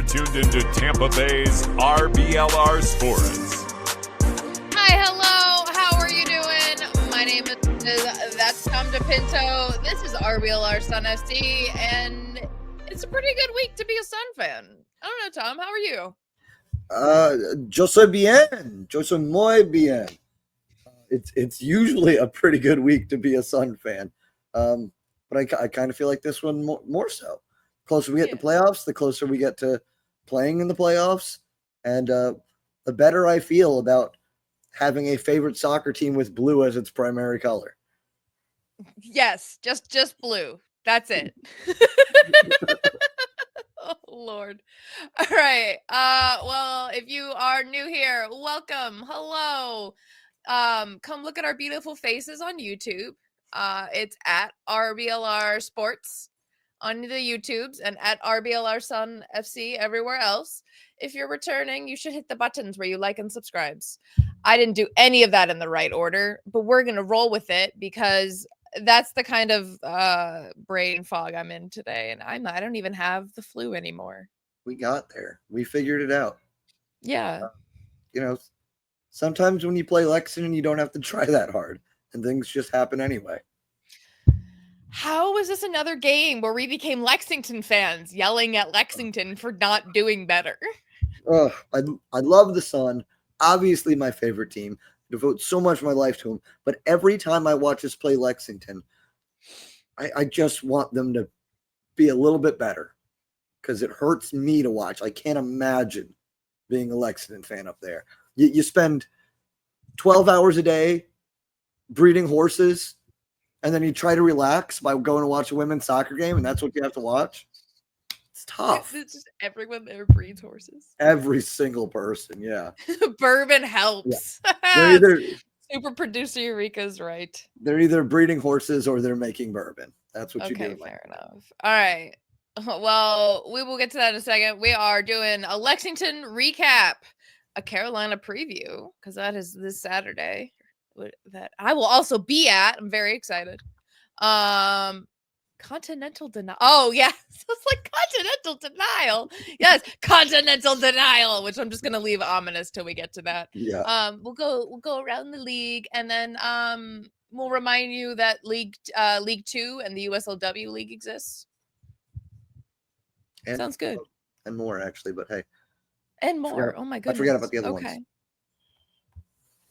tuned into Tampa Bay's RBLR Sports. Hi, hello. How are you doing? My name is That's Tom DePinto. This is RBLR Sun FC, and it's a pretty good week to be a Sun fan. I don't know, Tom. How are you? Yo soy bien. Yo soy muy bien. It's usually a pretty good week to be a Sun fan, but I kind of feel like this one more so. The closer we get to playoffs, the closer we get to playing in the playoffs, and the better I feel about having a favorite soccer team with blue as its primary color. Yes, just blue. That's it. Oh, Lord. All right. Well, if you are new here, welcome. Hello. Come look at our beautiful faces on YouTube. It's at RBLR Sports on the YouTubes and at RBLR Sun FC everywhere else. If you're returning, you should hit the buttons where you like and subscribes. I didn't do any of that in the right order, but we're going to roll with it because that's the kind of brain fog I'm in today, and I don't even have the flu anymore. We got there. We figured it out. Yeah. Sometimes when you play Lexington, you don't have to try that hard, and things just happen anyway. How was this another game where we became Lexington fans, yelling at Lexington for not doing better? I love the Sun. Obviously, my favorite team. Devote so much of my life to them. But every time I watch us play Lexington, I just want them to be a little bit better because it hurts me to watch. I can't imagine being a Lexington fan up there. You spend 12 hours a day breeding horses, and then you try to relax by going to watch a women's soccer game, and that's what you have to watch. It's tough. It's just everyone there breeds horses. Every single person, yeah. Bourbon helps. Yeah. Super producer Eureka's right. They're either breeding horses or they're making bourbon. That's what you do. Okay, fair enough. All right. Well, we will get to that in a second. We are doing a Lexington recap, a Carolina preview, because that is this Saturday that I will also be at. I'm very excited. Continental denial. Oh, yeah. So it's like continental denial. Yes, continental denial, which I'm just gonna leave ominous till we get to that. Yeah. We'll go around the league, and then we'll remind you that League 2 and the USLW league exists. And, sounds good. And more, actually, but hey. And more. Oh my goodness. I forgot about the other ones.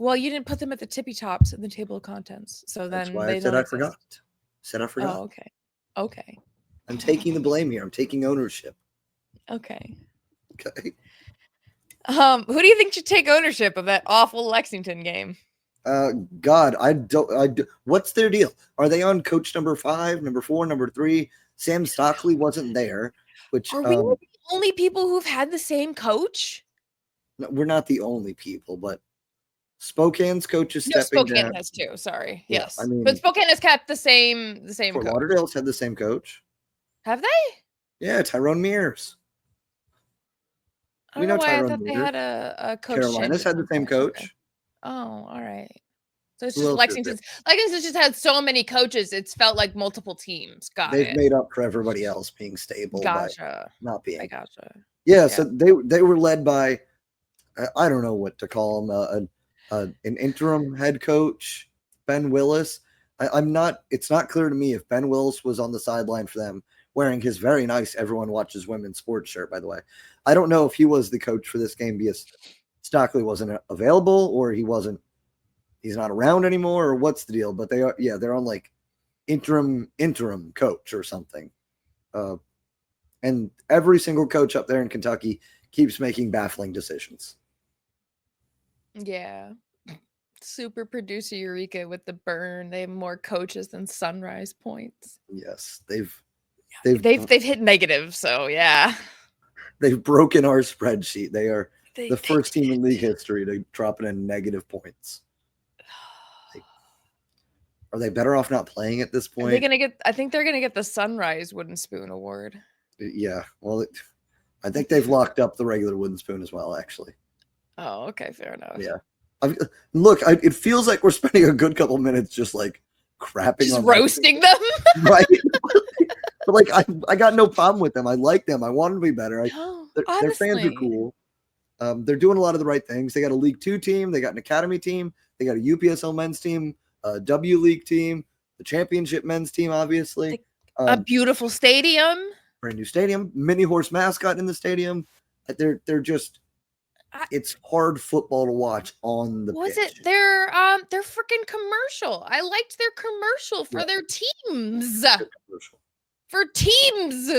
Well, you didn't put them at the tippy tops in the table of contents. So then that's why I said I forgot. Oh, okay. Okay. I'm taking the blame here. I'm taking ownership. Okay. Okay. Who do you think should take ownership of that awful Lexington game? God, I don't. What's their deal? Are they on coach number 5, number 4, number 3? Sam Stockley wasn't there. Which are we the only people who've had the same coach? No, we're not the only people, but Spokane's coach is stepping Spokane down. has too. Sorry. Yeah, yes, I mean, but Spokane has kept the same Fort coach. Lauderdale's had the same coach. Have they? Yeah, Tyrone Mears. I don't know why I thought they had a coach. Carolina's had the same coach. Okay. Oh, all right. So it's just Lexington's just had so many coaches. It's felt like multiple teams. They've made up for everybody else being stable. Gotcha. By not being. I gotcha. Yeah, so they were led by, I don't know what to call him, an interim head coach, Ben Willis. It's not clear to me if Ben Willis was on the sideline for them wearing his very nice Everyone Watches Women's Sports shirt, by the way. I don't know if he was the coach for this game because Stockley wasn't available or he's not around anymore or what's the deal, but they're on like interim coach or something. And every single coach up there in Kentucky keeps making baffling decisions. Yeah. Super producer Eureka with the burn. They have more coaches than Sunrise points. Yes, they've hit negative, so yeah. They've broken our spreadsheet. They are the first team in league history to drop in negative points. Are they better off not playing at this point? I think they're gonna get the Sunrise Wooden Spoon Award. Yeah, well, I think they've locked up the regular Wooden Spoon as well, actually. Oh, okay, fair enough. Yeah. It feels like we're spending a good couple minutes just like crapping just on roasting them. Right. But like, I got no problem with them. I like them. I want them to be better. No, Their fans are honestly. cool. They're doing a lot of the right things. They got a League 2 team. They got an academy team. They got a UPSL men's team, a W League team, the championship men's team, obviously. A beautiful stadium. Brand new stadium, mini horse mascot in the stadium. They're just, it's hard football to watch on the Was pitch. it their freaking commercial? I liked their commercial for their teams. Commercial. For teams.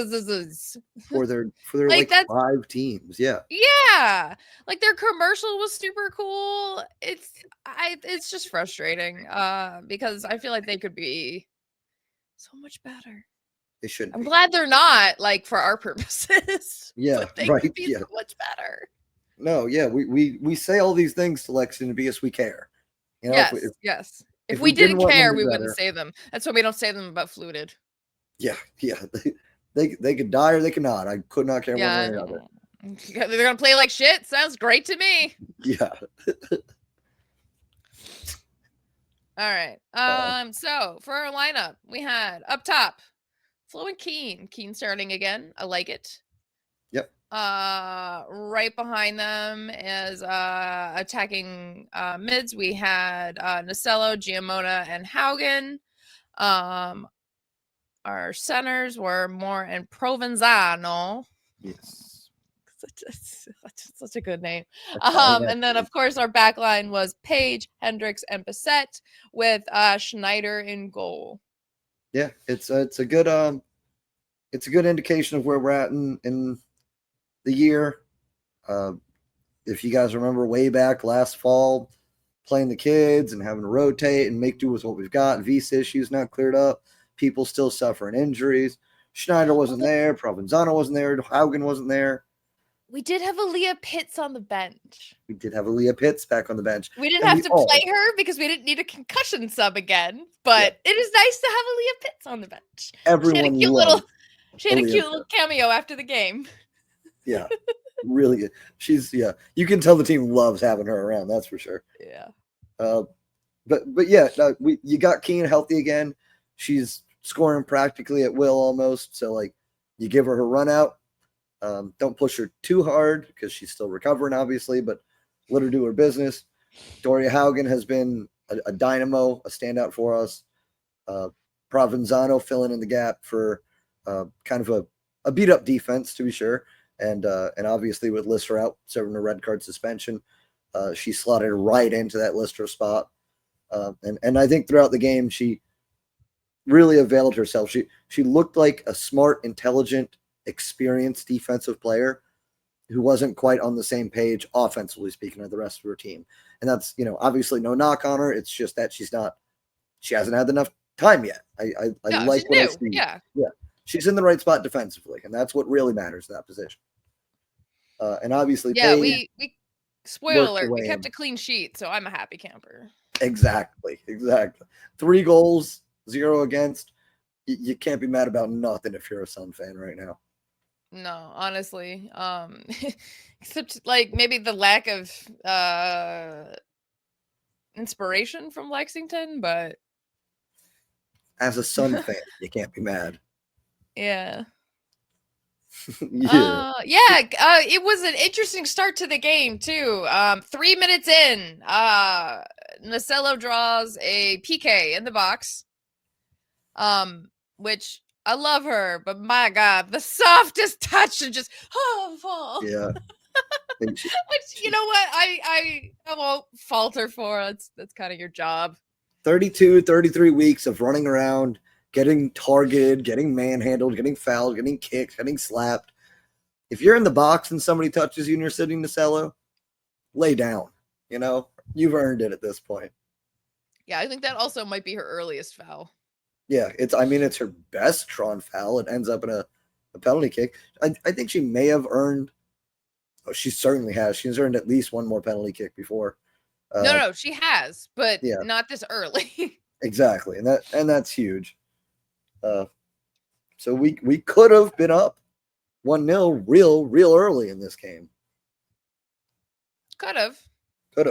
For their Like, like 5 teams. Yeah. Yeah. Like, their commercial was super cool. It's just frustrating because I feel like they could be so much better. They should I'm be. glad they're not, like, for our purposes. Yeah, But they right. could be Yeah. so much better. No, yeah, we say all these things to Lexington because we care. You know, Yes. If if we we didn't didn't want them care, to be we wouldn't better. say them. That's why we don't say them about Fluted. Yeah. They could die or they could not. I could not care one way or another. They're gonna play like shit. Sounds great to me. Yeah. All right. So for our lineup, we had up top, Flo and Keen. Keen starting again. I like it. Yep. Right behind them is attacking mids. We had Nacello, Giamona, and Haugen. Our centers were Moore and Provenzano. Yes. Such a good name. And then of course our back line was Page, Hendricks, and Bissett with Schneider in goal. Yeah, it's a good indication of where we're at in the year. If you guys remember way back last fall, playing the kids and having to rotate and make do with what we've got, visa issues not cleared up, people still suffering injuries. Schneider wasn't there, Provenzano wasn't there, Haugen wasn't there. We did have Aaliyah Pitts on the bench. We did have Aaliyah Pitts back on the bench. We didn't have to play her because we didn't need a concussion sub again. But it is nice to have Aaliyah Pitts on the bench. Everyone she had a cute little cameo after the game. Yeah, really good. You can tell the team loves having her around. That's for sure. Yeah. But yeah, you got Keen healthy again. She's scoring practically at will almost. So like, you give her run out. Don't push her too hard because she's still recovering, obviously, but let her do her business. Doria Haugen has been a dynamo, a standout for us. Provenzano filling in the gap for kind of a beat up defense, to be sure. And obviously with Lister out serving a red card suspension, she slotted right into that Lister spot. And I think throughout the game, she really availed herself. She looked like a smart, intelligent, experienced defensive player who wasn't quite on the same page, offensively speaking, of the rest of her team. And that's, obviously no knock on her. It's just that she hasn't had enough time yet. I like what I see. Yeah. She's in the right spot defensively, and that's what really matters in that position. And obviously, we spoiler alert, we kept a clean sheet, so I'm a happy camper. Exactly. 3 goals, 0 against. You can't be mad about nothing if you're a Sun fan right now. No, honestly. Except like maybe the lack of inspiration from Lexington, but as a Sun fan, you can't be mad. Yeah. Yeah. It was an interesting start to the game too. 3 minutes in, Nacello draws a PK in the box. Which I love her, but my God, the softest touch and just fall. Yeah. Which, you know what? I won't falter for. That's kind of your job. 32, 33 weeks of running around, getting targeted, getting manhandled, getting fouled, getting kicked, getting slapped. If you're in the box and somebody touches you and you're sitting Nacello, lay down. You've earned it at this point. Yeah, I think that also might be her earliest foul. Yeah, it's her best drawn foul. It ends up in a penalty kick. I think she may have earned. Oh, she certainly has. She's earned at least one more penalty kick before. No, she has, but not this early. Exactly, and that's huge. So we could have been up 1-0 real early in this game. Could have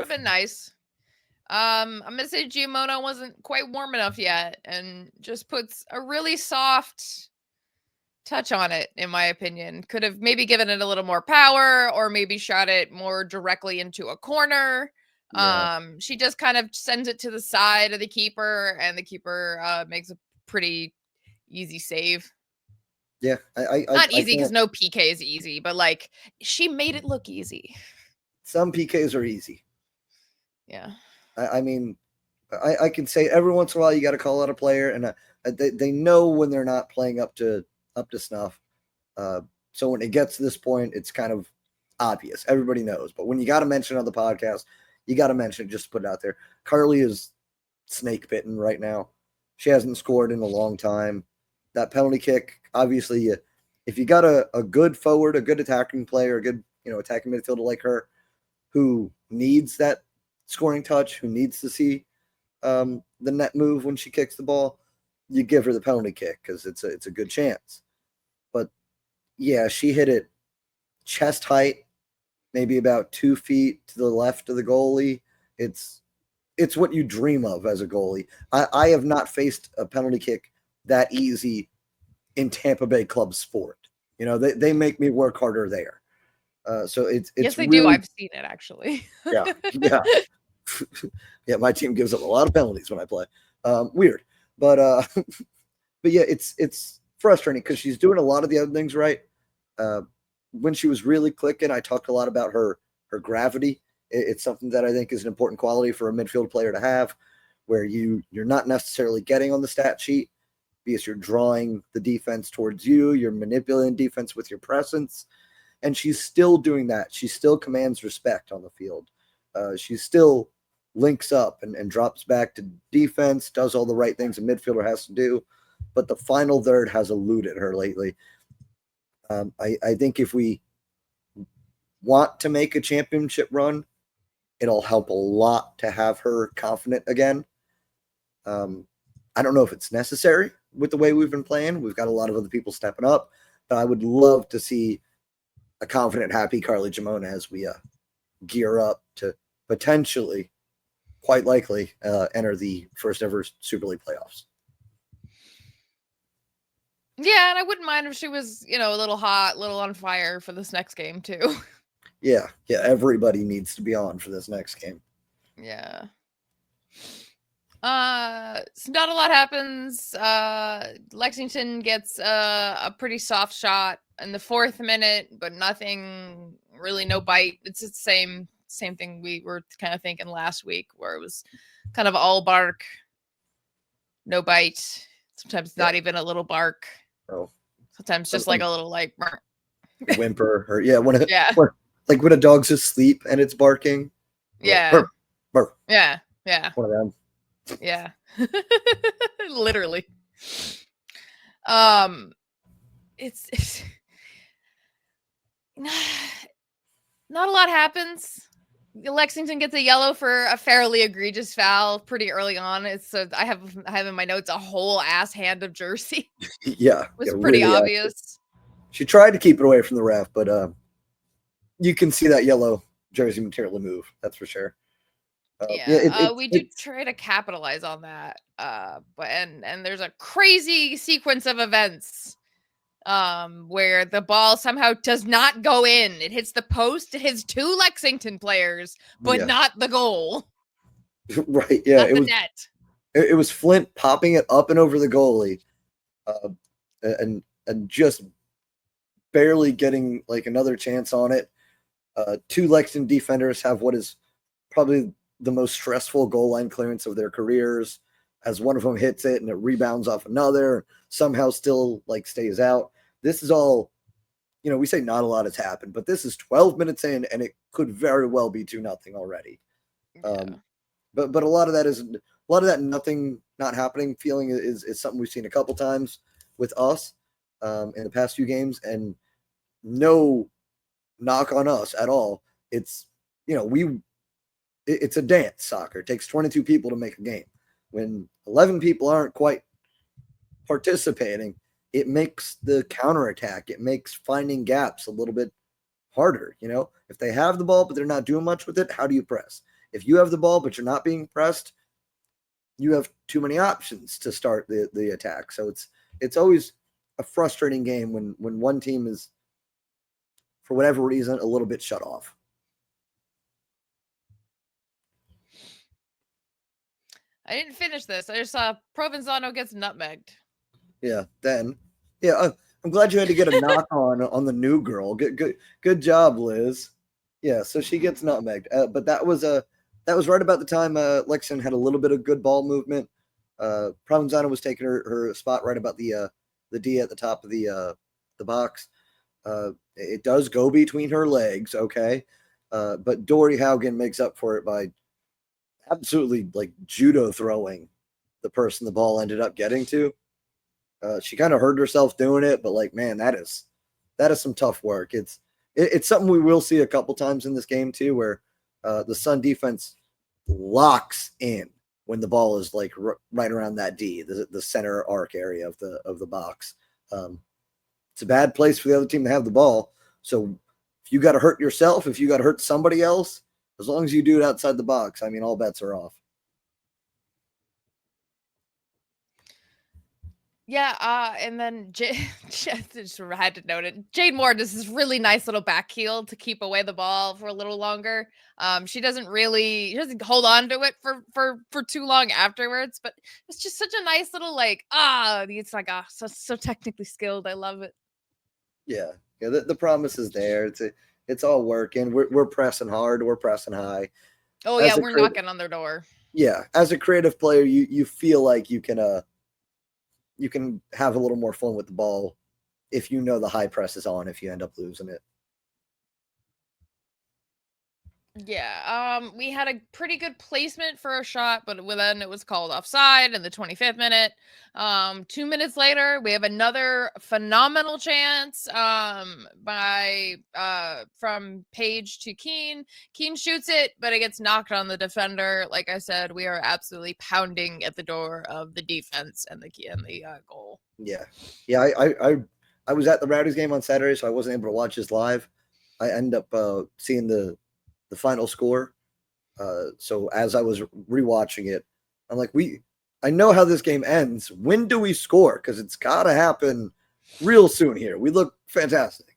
been nice. I'm gonna say Giamona wasn't quite warm enough yet, and just puts a really soft touch on it, in my opinion. Could have maybe given it a little more power, or maybe shot it more directly into a corner. Yeah. She just kind of sends it to the side of the keeper, and the keeper makes a pretty easy save. Yeah, Not I easy because can't. no PK is easy, but like she made it look easy. Some PKs are easy. Yeah. I mean, I can say every once in a while you got to call out a player, and they know when they're not playing up to snuff. So when it gets to this point, it's kind of obvious. Everybody knows. But when you got to mention it on the podcast, you got to mention it just to put it out there. Carly is snake bitten right now. She hasn't scored in a long time. That penalty kick, obviously, if you got a good forward, a good attacking player, a good attacking midfielder like her, who needs that scoring touch, who needs to see the net move when she kicks the ball, you give her the penalty kick because it's a good chance. But yeah, she hit it chest height, maybe about 2 feet to the left of the goalie. It's what you dream of as a goalie. I have not faced a penalty kick that easy in Tampa Bay club sport. They make me work harder there. So it's yes, they really, do. I've seen it actually. yeah. Yeah, my team gives up a lot of penalties when I play. Weird. But but yeah, it's frustrating because she's doing a lot of the other things right. When she was really clicking, I talked a lot about her gravity. It's something that I think is an important quality for a midfield player to have, where you're not necessarily getting on the stat sheet because you're drawing the defense towards you, you're manipulating defense with your presence, and she's still doing that. She still commands respect on the field. She still links up and drops back to defense, does all the right things a midfielder has to do, but the final third has eluded her lately. I think if we want to make a championship run, it'll help a lot to have her confident again. I don't know if it's necessary with the way we've been playing. We've got a lot of other people stepping up, but I would love to see a confident, happy Carly Jamona as we gear up to potentially, quite likely, enter the first ever Super League playoffs. Yeah, and I wouldn't mind if she was, a little hot, a little on fire for this next game too. Yeah, everybody needs to be on for this next game. Yeah. So not a lot happens. Lexington gets a pretty soft shot in the 4th minute, but nothing really, no bite. It's the same thing we were kind of thinking last week, where it was kind of all bark, no bite. Sometimes not even a little bark. Oh, sometimes just like a little like whimper, or like when a dog's asleep and it's barking. Yeah. Like, burr. Yeah. One of them. Yeah. Literally. It's not a lot happens. Lexington gets a yellow for a fairly egregious foul pretty early on. I have in my notes a whole ass hand of jersey. Yeah. It was pretty really obvious. She tried to keep it away from the ref, but you can see that yellow jersey materially move. That's for sure. We do try to capitalize on that. But there's a crazy sequence of events where the ball somehow does not go in. It hits the post. It hits 2 Lexington players, but not the goal. Right. Yeah. Not the net. It was Flint popping it up and over the goalie, and just barely getting like another chance on it. 2 Lexington defenders have what is probably the most stressful goal line clearance of their careers, as one of them hits it and it rebounds off another, somehow still like stays out. This is all, we say not a lot has happened, but this is 12 minutes in and it could very well be 2-0 already. Yeah. But a lot of that nothing not happening feeling is something we've seen a couple times with us in the past few games, and no knock on us at all. It's, it's a dance. Soccer. It takes 22 people to make a game. When 11 people aren't quite participating, it makes the counterattack, it makes finding gaps a little bit harder. If they have the ball, but they're not doing much with it, how do you press? If you have the ball, but you're not being pressed, you have too many options to start the attack. So it's always a frustrating game when one team is, for whatever reason, a little bit shut off. I didn't finish this. I just saw Provenzano gets nutmegged. Yeah, then. Yeah, I'm glad you had to get a knock on the new girl. Good job, Liz. Yeah, so she gets nutmegged. But that was right about the time Lexington had a little bit of good ball movement. Provenzano was taking her spot right about the D at the top of the box. It does go between her legs, okay? But Dory Haugen makes up for it by absolutely like judo throwing the person the ball ended up getting to. She kind of hurt herself doing it, but like, man, that is some tough work. It's something we will see a couple times in this game too, where the Sun defense locks in when the ball is like right around that D, the center arc area of the box. It's a bad place for the other team to have the ball. So if you got to hurt yourself, if you got to hurt somebody else, as long as you do it outside the box, I mean, all bets are off. Yeah, and then just had to note it. Jade Moore does this really nice little back heel to keep away the ball for a little longer. She doesn't hold on to it for too long afterwards, but it's just such a nice little like it's like so technically skilled. I love it. Yeah. The promise is there. It's all working. We're pressing hard. We're pressing high. Oh yeah, we're knocking on their door. Yeah, as a creative player, you feel like you can have a little more fun with the ball if you know the high press is on, if you end up losing it. Yeah, we had a pretty good placement for a shot, but then it was called offside in the 25th minute. 2 minutes later, we have another phenomenal chance from Page to Keene. Keene shoots it, but it gets knocked on the defender. Like I said, we are absolutely pounding at the door of the defense and the goal. Yeah. I was at the Rowdies game on Saturday, so I wasn't able to watch this live. I end up seeing the final score. So as I was rewatching it, I'm like, I know how this game ends. When do we score? Because it's got to happen real soon here. We look fantastic.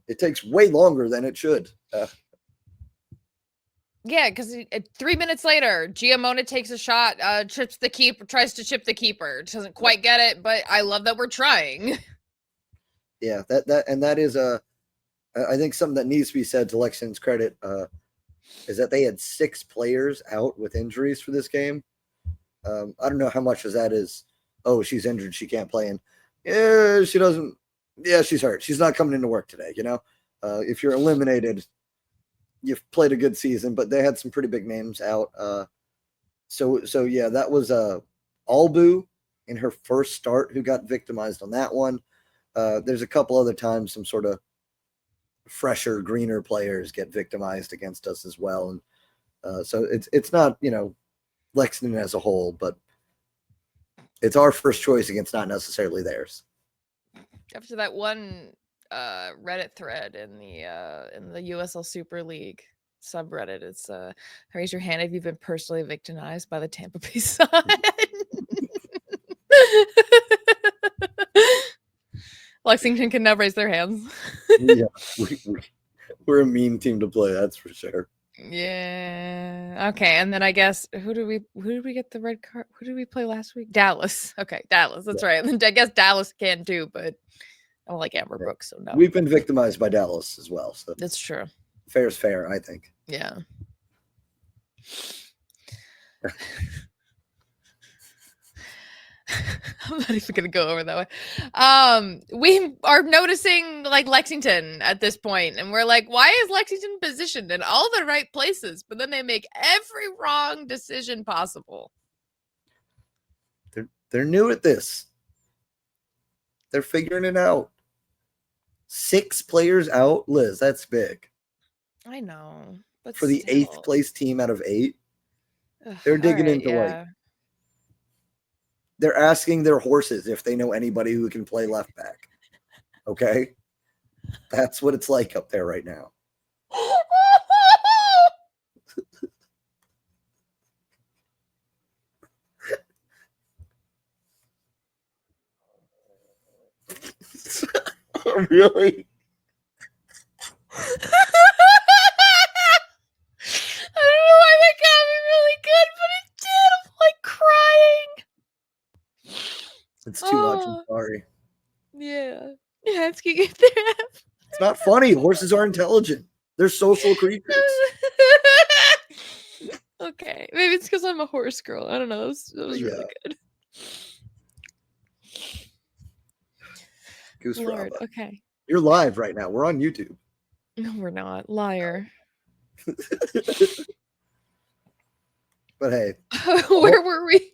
It takes way longer than it should. Yeah, because 3 minutes later, Giamona takes a shot, tries to chip the keeper. Doesn't quite get it, but I love that we're trying. Yeah, that is I think something that needs to be said to Lexington's credit is that they had 6 players out with injuries for this game. I don't know how much of that is, oh, she's injured, she can't play, and she doesn't. Yeah, she's hurt. She's not coming into work today. If you're eliminated, you've played a good season, but they had some pretty big names out. So yeah, that was Albu in her first start who got victimized on that one. There's a couple other times some sort of fresher, greener players get victimized against us as well. And so it's not, Lexington as a whole, but it's our first choice against not necessarily theirs. After that one Reddit thread in the USL Super League subreddit, it's raise your hand if you've been personally victimized by the Tampa Bay Sun. Lexington can now raise their hands. Yeah, we're a mean team to play, that's for sure. Yeah. Okay, and then I guess who did we get the red card? Who did we play last week? Dallas. Okay, Dallas. That's right. And I guess Dallas can too, but I don't like Amber Brooks, so no. We've been victimized by Dallas as well, so that's true. Fair's fair, I think. Yeah. I'm not even gonna go over that way. We are noticing like Lexington at this point, and we're like, why is Lexington positioned in all the right places, but then they make every wrong decision possible? They're new at this. They're figuring it out. 6 players out, Liz. That's big. I know, but for the 8th place team out of 8, they're digging into like. They're asking their horses if they know anybody who can play left back. Okay? That's what it's like up there right now. Really? I don't know why that got me really good, but it did. I'm like crying. It's too much. I'm sorry. Yeah. Yeah, it's gonna get there. It's not funny. Horses are intelligent. They're social creatures. Okay. Maybe it's because I'm a horse girl. I don't know. That was really good. Goose Lord, Fraba. okay. You're live right now. We're on YouTube. No, we're not. Liar. But hey. Where were we?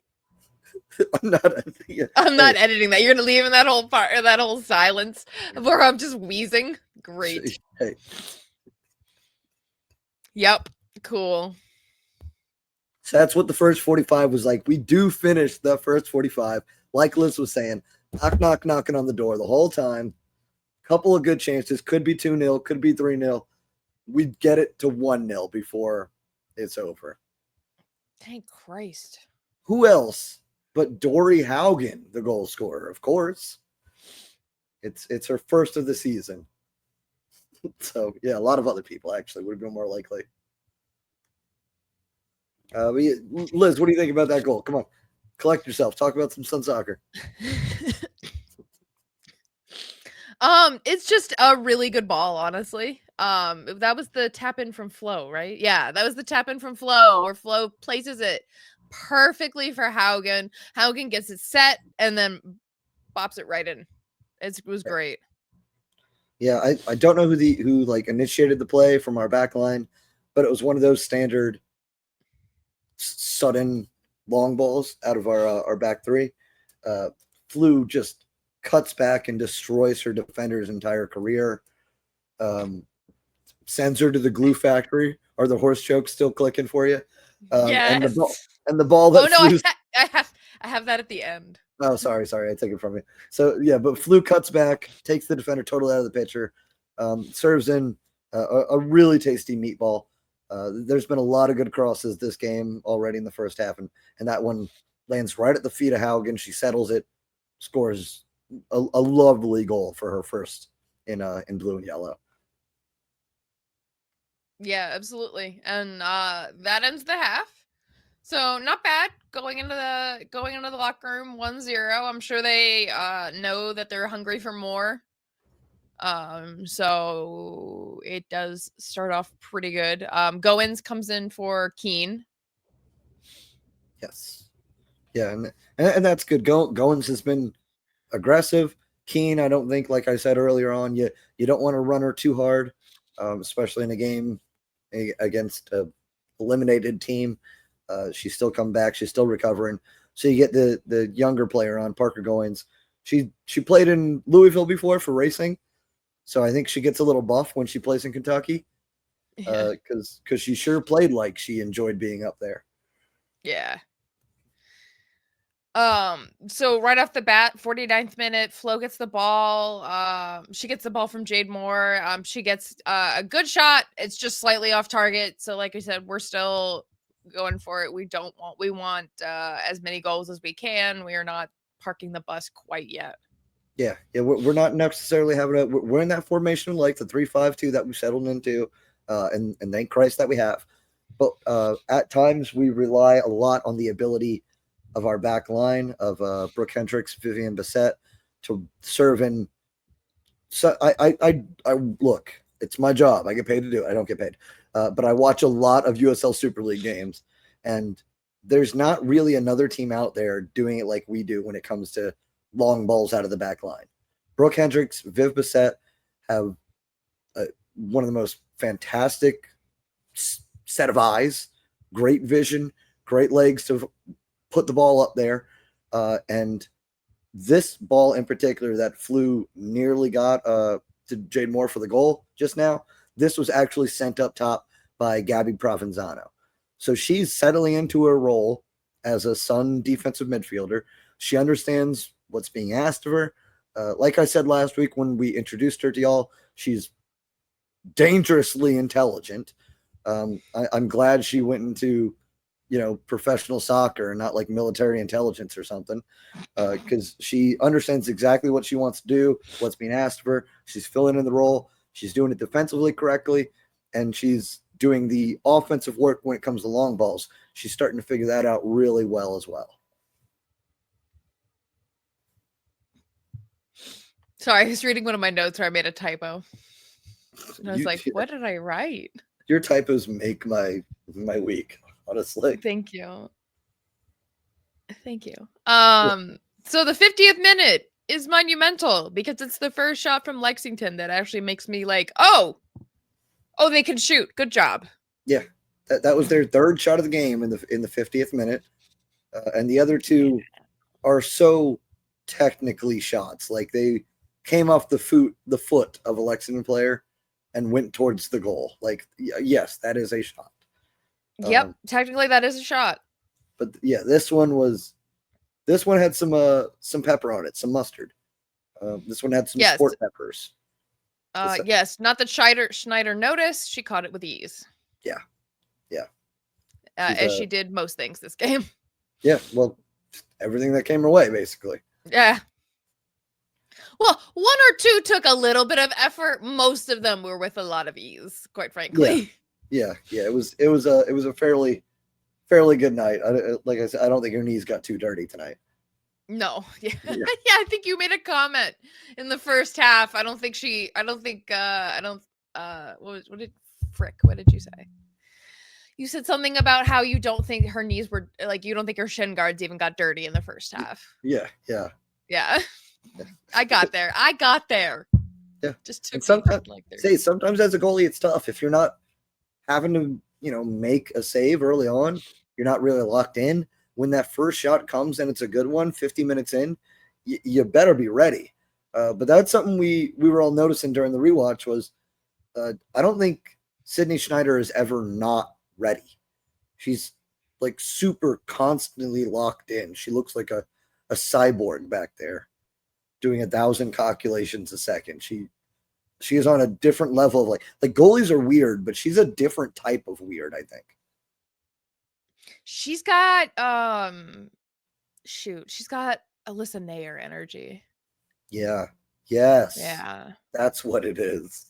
I'm not editing it. I'm not editing that. You're gonna leave in that whole part, or that whole silence where I'm just wheezing. Great. Hey. Yep. Cool. So that's what the first 45 was like. We do finish the first 45, like Liz was saying, knocking on the door the whole time. Couple of good chances. Could be 2-0, could be 3-0. We'd get it to 1-0 before it's over. Thank Christ. Who else but Dory Haugen, the goal scorer? Of course. It's her first of the season. So, yeah, a lot of other people actually would have been more likely. Liz, what do you think about that goal? Come on, collect yourself. Talk about some Sun soccer. It's just a really good ball, honestly. That was the tap in from Flo, right? Yeah, that was the tap in from Flo, where Flo places it perfectly for Haugen. Haugen gets it set and then bops it right in. It was great. Yeah, I don't know who like initiated the play from our back line, but it was one of those standard sudden long balls out of our back three. Flew just cuts back and destroys her defender's entire career. Sends her to the glue factory. Are the horse chokes still clicking for you? Yes. And the ball that flew. I have that at the end. Oh, sorry, I took it from you. So yeah, but Flew cuts back, takes the defender totally out of the picture, serves in a really tasty meatball. There's been a lot of good crosses this game already in the first half, and that one lands right at the feet of Haugen. She settles it, scores a lovely goal for her first in blue and yellow. Yeah, absolutely. And that ends the half. So not bad going into the locker room 1-0. I'm sure they know that they're hungry for more. So it does start off pretty good. Goins comes in for Keane. Yes. Yeah, and that's good. Goins has been aggressive. Keane, I don't think, like I said earlier on, you don't want to run her too hard, especially in a game against a eliminated team. She's still come back. She's still recovering. So you get the younger player on, Parker Goins. She played in Louisville before for racing, so I think she gets a little buff when she plays in Kentucky, because she sure played like she enjoyed being up there. Yeah. So right off the bat, 49th minute, Flo gets the ball. She gets the ball from Jade Moore. She gets a good shot. It's just slightly off target. So like I said, we're still going for it. We want as many goals as we can. We are not parking the bus quite yet. Yeah, we're not necessarily having we're in that formation like the 3-5-2 that we settled into, and thank Christ that we have. But at times we rely a lot on the ability of our back line of Brooke Hendricks, Vivian Bissett to serve in. So I look, it's my job. I get paid to do it. I don't get paid, but I watch a lot of USL Super League games, and there's not really another team out there doing it like we do when it comes to long balls out of the back line. Brooke Hendricks, Viv Bissett have one of the most fantastic set of eyes, great vision, great legs to put the ball up there. And this ball in particular that Flew nearly got to Jade Moore for the goal just now, this was actually sent up top by Gabby Provenzano. So she's settling into her role as a Sun defensive midfielder. She understands what's being asked of her. Like I said last week when we introduced her to y'all, she's dangerously intelligent. I'm glad she went into professional soccer and not like military intelligence or something, because she understands exactly what she wants to do, what's being asked of her. She's filling in the role. She's doing it defensively correctly, and she's doing the offensive work when it comes to long balls. She's starting to figure that out really well as well. Sorry, I was reading one of my notes where I made a typo. And I was like, what did I write? Your typos make my week, honestly. Thank you. So the 50th minute is monumental because it's the first shot from Lexington that actually makes me like, oh, they can shoot. Good job. Yeah, that was their third shot of the game in the 50th minute, and the other two are so technically shots. Like they came off the foot of a Lexington player and went towards the goal. Like, yes, that is a shot. Yep, technically that is a shot. But yeah, this one had some pepper on it, some mustard. This one had some sport peppers. Yes, not that Schneider noticed. She caught it with ease. Yeah. As she did most things this game. Yeah, well, everything that came her way, basically. Yeah. Well, one or two took a little bit of effort. Most of them were with a lot of ease, quite frankly. Yeah. It was a fairly good night. Like I said, I don't think her knees got too dirty tonight. No. Yeah. I think you made a comment in the first half. What did you say? You said something about how you don't think her knees were like, you don't think her shin guards even got dirty in the first half. Yeah. I got there. Yeah. Just to sometimes as a goalie, it's tough if you're not having to, make a save early on. You're not really locked in. When that first shot comes and it's a good one, 50 minutes in, you better be ready. But that's something we were all noticing during the rewatch was I don't think Sydney Schneider is ever not ready. She's like super constantly locked in. She looks like a cyborg back there doing 1,000 calculations a second. She is on a different level of like goalies are weird, but she's a different type of weird, I think. She's got she's got Alyssa Nair energy. Yeah. Yes. Yeah. That's what it is.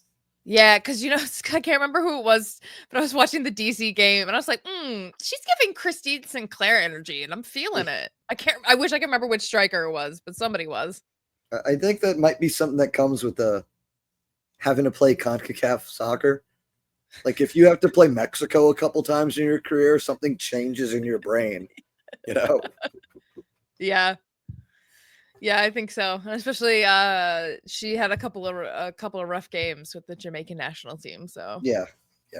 Yeah, because I can't remember who it was, but I was watching the DC game and I was like, she's giving Christine Sinclair energy, and I'm feeling it. I wish I could remember which striker it was, but somebody was. I think that might be something that comes with having to play CONCACAF soccer. Like if you have to play Mexico a couple times in your career, something changes in your brain, Yeah, I think so. Especially she had a couple of rough games with the Jamaican national team. So yeah.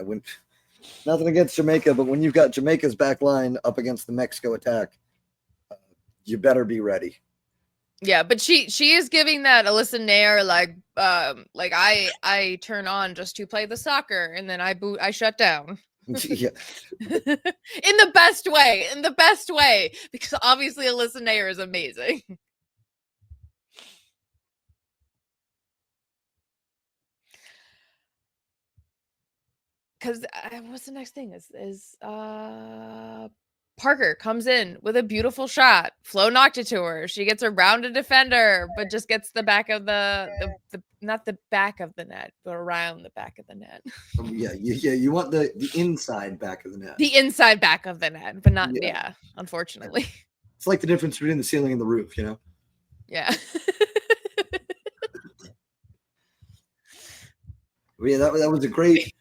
When nothing against Jamaica, but when you've got Jamaica's back line up against the Mexico attack, you better be ready. Yeah, but she is giving that Alyssa Nair like I turn on just to play the soccer and then I shut down. Yeah. in the best way, because obviously Alyssa Nair is amazing. Because what's the next thing is Parker comes in with a beautiful shot. Flo knocked it to her. She gets around a defender, but just gets the back of the not the back of the net, but around the back of the net. Yeah. You want the inside back of the net. The inside back of the net, but not unfortunately. It's like the difference between the ceiling and the roof, Yeah. Yeah, that was a great.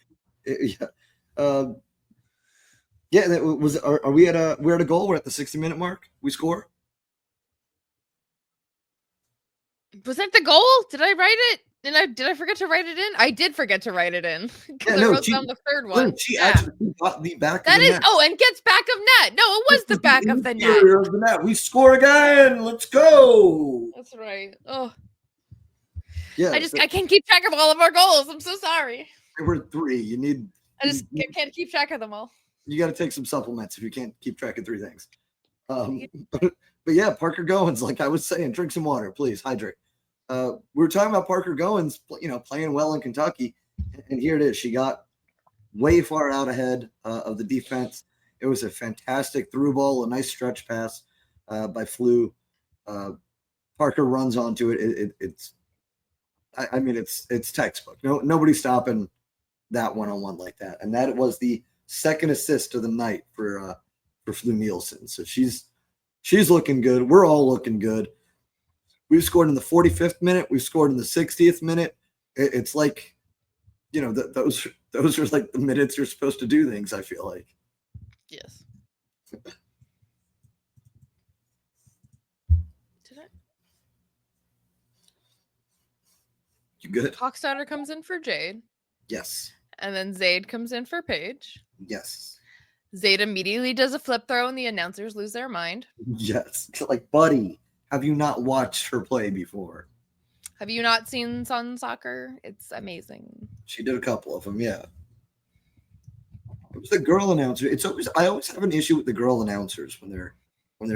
Yeah, that was. Are we at a? We're at a goal. We're at the 60-minute mark. We score. Was that the goal? Did I write it? Did I forget to write it in? I did forget to write it in because I wrote down the third one. She actually got the back. That of the is. net. Oh, and gets back of net. No, it was the back of the net. We score again. Let's go. That's right. Oh. Yeah. I can't keep track of all of our goals. I'm so sorry. There were 3. I just can't keep track of them all. You got to take some supplements if you can't keep track of 3 things. But yeah, Parker Goins, like I was saying, drink some water, please hydrate. We were talking about Parker Goins, playing well in Kentucky, and here it is. She got way far out ahead of the defense. It was a fantastic through ball, a nice stretch pass by Flew. Parker runs onto it. It's textbook. Nobody's stopping that one-on-one like that. And that was the second assist of the night for Flew Nielsen. So she's looking good. We're all looking good. We've scored in the 45th minute. We've scored in the 60th minute. It's like, those are like the minutes you're supposed to do things, I feel like. Yes. Did I? You good? Hawkstatter comes in for Jade. Yes. And then Zayd comes in for Paige. Yes. Zayd immediately does a flip throw and the announcers lose their mind. Yes. Like, buddy, have you not watched her play before? Have you not seen Sun Soccer? It's amazing. She did a couple of them, yeah. It was the girl announcer. I always have an issue with the girl announcers when they're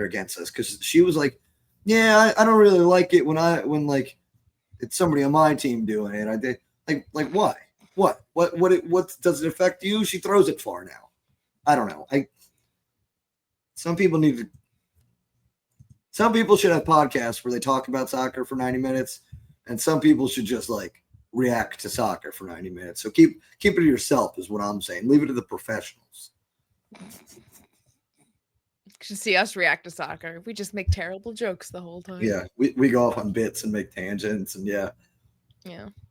against us, because she was like, yeah, I don't really like it when like it's somebody on my team doing it. I did like why? What does it affect you? She throws it far now. I don't know. Some people should have podcasts where they talk about soccer for 90 minutes, and some people should just like react to soccer for 90 minutes. So keep it to yourself is what I'm saying. Leave it to the professionals. You should see us react to soccer. We just make terrible jokes the whole time. Yeah, we go off on bits and make tangents, and yeah.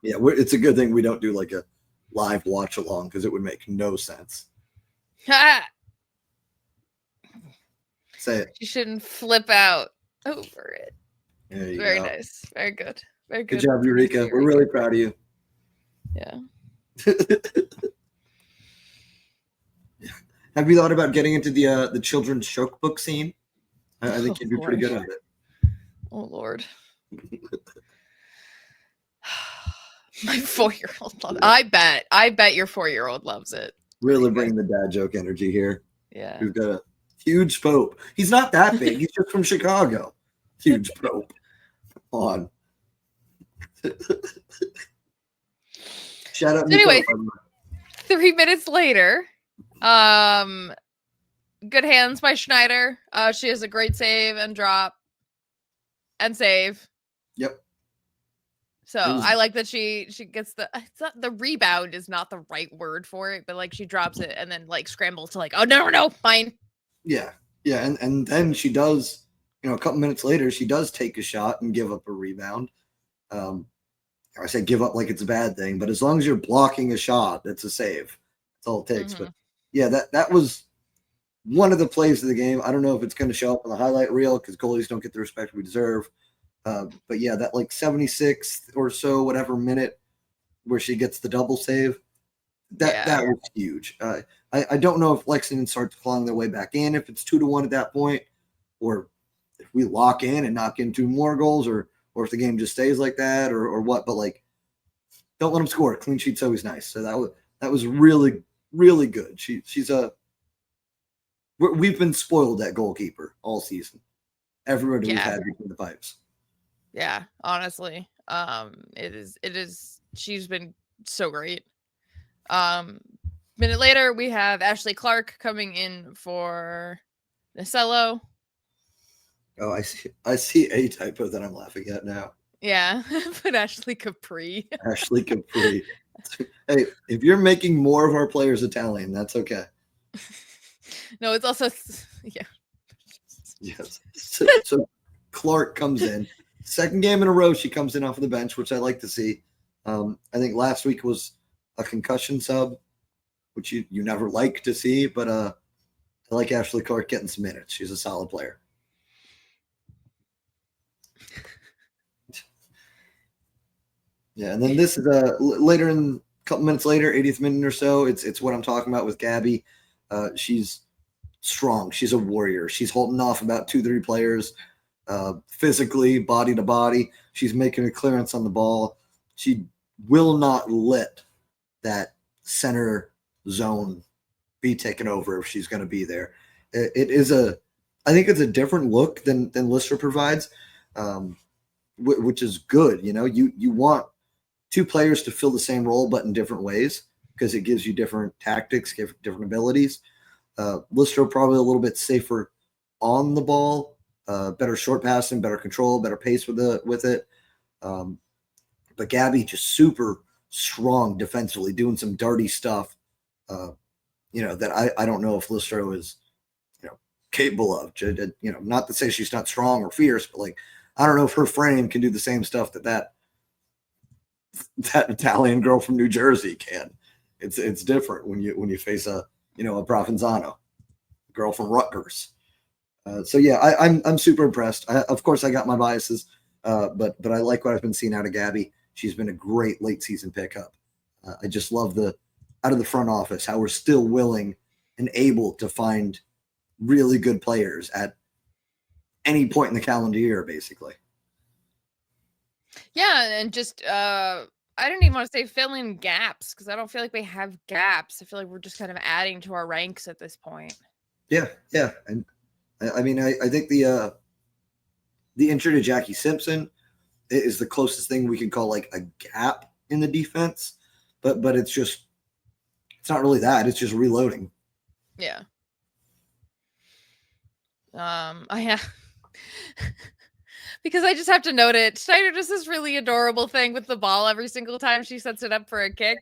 It's a good thing we don't do like a live watch along, because it would make no sense. Ha! Say it. You shouldn't flip out over it. Very nice. Very good. Very good job, Eureka. We're really proud of you. Yeah. Have you thought about getting into the children's joke book scene? I think you'd be pretty good at it. Oh Lord. My 4-year-old loves it. I bet your 4-year-old loves it. Really bringing the dad joke energy here. Yeah. We've got a huge Pope. He's not that big. He's just from Chicago. Huge Pope. On. Shout out. So anyway, 3 minutes later, good hands by Schneider. She has a great save and drop and save. Yep. So I like that she gets the rebound is not the right word for it, but like she drops it and then like scrambles to like, oh no, fine. Yeah. And then she does, a couple minutes later, she does take a shot and give up a rebound. I say give up like it's a bad thing, but as long as you're blocking a shot, it's a save. That's all it takes. Mm-hmm. But yeah, that was one of the plays of the game. I don't know if it's going to show up on the highlight reel, because goalies don't get the respect we deserve. But yeah, that like 76th or so, whatever minute where she gets the double save, that was huge. I don't know if Lexington starts clawing their way back in, if it's 2-1 at that point, or if we lock in and knock in 2 more goals, or if the game just stays like that, or what. But like, don't let them score. Clean sheet's always nice. So that was really, really good. We've been spoiled at goalkeeper all season. Everybody we've had between the pipes. Yeah, honestly. It is she's been so great. Minute later, we have Ashley Clark coming in for Nacello. Oh, I see a typo that I'm laughing at now. Yeah, but Ashley Capri. Ashley Capri. Hey, if you're making more of our players Italian, that's okay. No, it's also Yes. So Clark comes in. Second game in a row, she comes in off of the bench, which I like to see. I think last week was a concussion sub, which you never like to see, but I like Ashley Clark getting some minutes. She's a solid player. Yeah, and then this is later in a couple minutes later, 80th minute or so. It's what I'm talking about with Gabby. She's strong. She's a warrior. She's holding off about 2-3 players physically, body to body. She's making a clearance on the ball. She will not let that center zone be taken over if she's going to be there. I think it's a different look than Lister provides, which is good. You want 2 players to fill the same role, but in different ways, because it gives you different tactics, different abilities. Listro probably a little bit safer on the ball, better short passing, better control, better pace with it. But Gabby just super strong defensively, doing some dirty stuff, that I don't know if Listro is, capable of. Not to say she's not strong or fierce, but like, I don't know if her frame can do the same stuff that Italian girl from New Jersey can. It's different when you face a Provenzano girl from Rutgers. So yeah, I'm super impressed. Of course, I got my biases, but I like what I've been seeing out of Gabby. She's been a great late season pickup. I just love out of the front office how we're still willing and able to find really good players at any point in the calendar year, basically. Yeah, and just I don't even want to say fill in gaps because I don't feel like we have gaps. I feel like we're just kind of adding to our ranks at this point. Yeah, and I mean, I think the entry to Jackie Simpson is the closest thing we can call like a gap in the defense, but it's not really that. It's just reloading. Yeah. I have because I just have to note it. Schneider does this really adorable thing with the ball every single time she sets it up for a kick.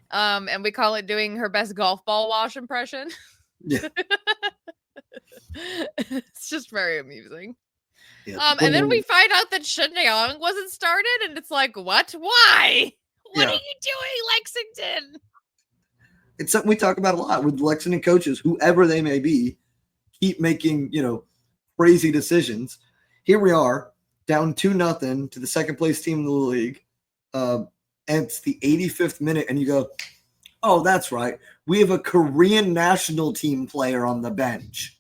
And we call it doing her best golf ball wash impression. Yeah. It's just very amusing. Yeah. And then we find out that Shenyang wasn't started, and it's like, what? Why? What are you doing, Lexington? It's something we talk about a lot with Lexington coaches, whoever they may be, keep making, crazy decisions. Here we are, down 2-0 to the second place team in the league. And it's the 85th minute, and you go, oh, that's right. We have a Korean national team player on the bench.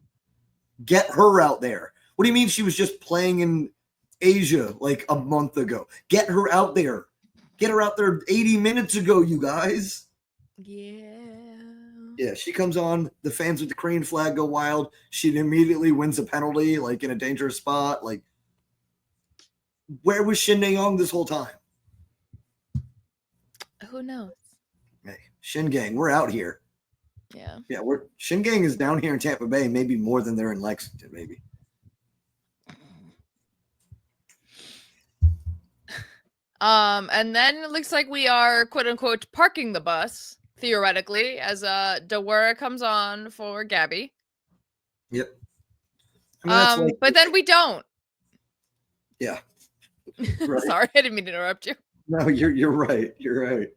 Get her out there. What do you mean she was just playing in Asia like a month ago? Get her out there. Get her out there 80 minutes ago, you guys. Yeah, she comes on. The fans with the Korean flag go wild. She immediately wins a penalty, like in a dangerous spot. Like, where was Shin Dae-young this whole time? Who knows? Hey, Shin Gang, we're out here. Yeah, Shin Gang is down here in Tampa Bay, maybe more than they're in Lexington, maybe. And then it looks like we are quote unquote parking the bus. Theoretically, as Dewara comes on for Gabby. Yep. But then we don't. Yeah. Right. Sorry, I didn't mean to interrupt you. No, you're right. You're right.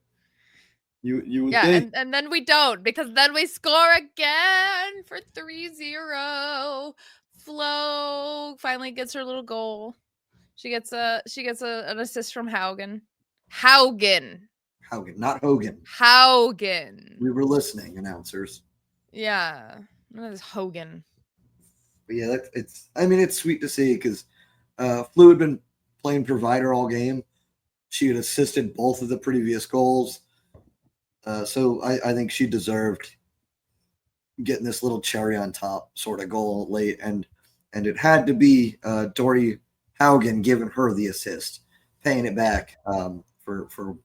You would think. And then we don't, because then we score again for 3-0. Flo finally gets her little goal. She gets an assist from Haugen. Haugen, not Hogan. Haugen. We were listening, announcers. Yeah, that is Hogan. But yeah, it's sweet to see because Flu had been playing provider all game. She had assisted both of the previous goals. So I think she deserved getting this little cherry on top sort of goal late. And it had to be Dory Haugen giving her the assist, paying it back for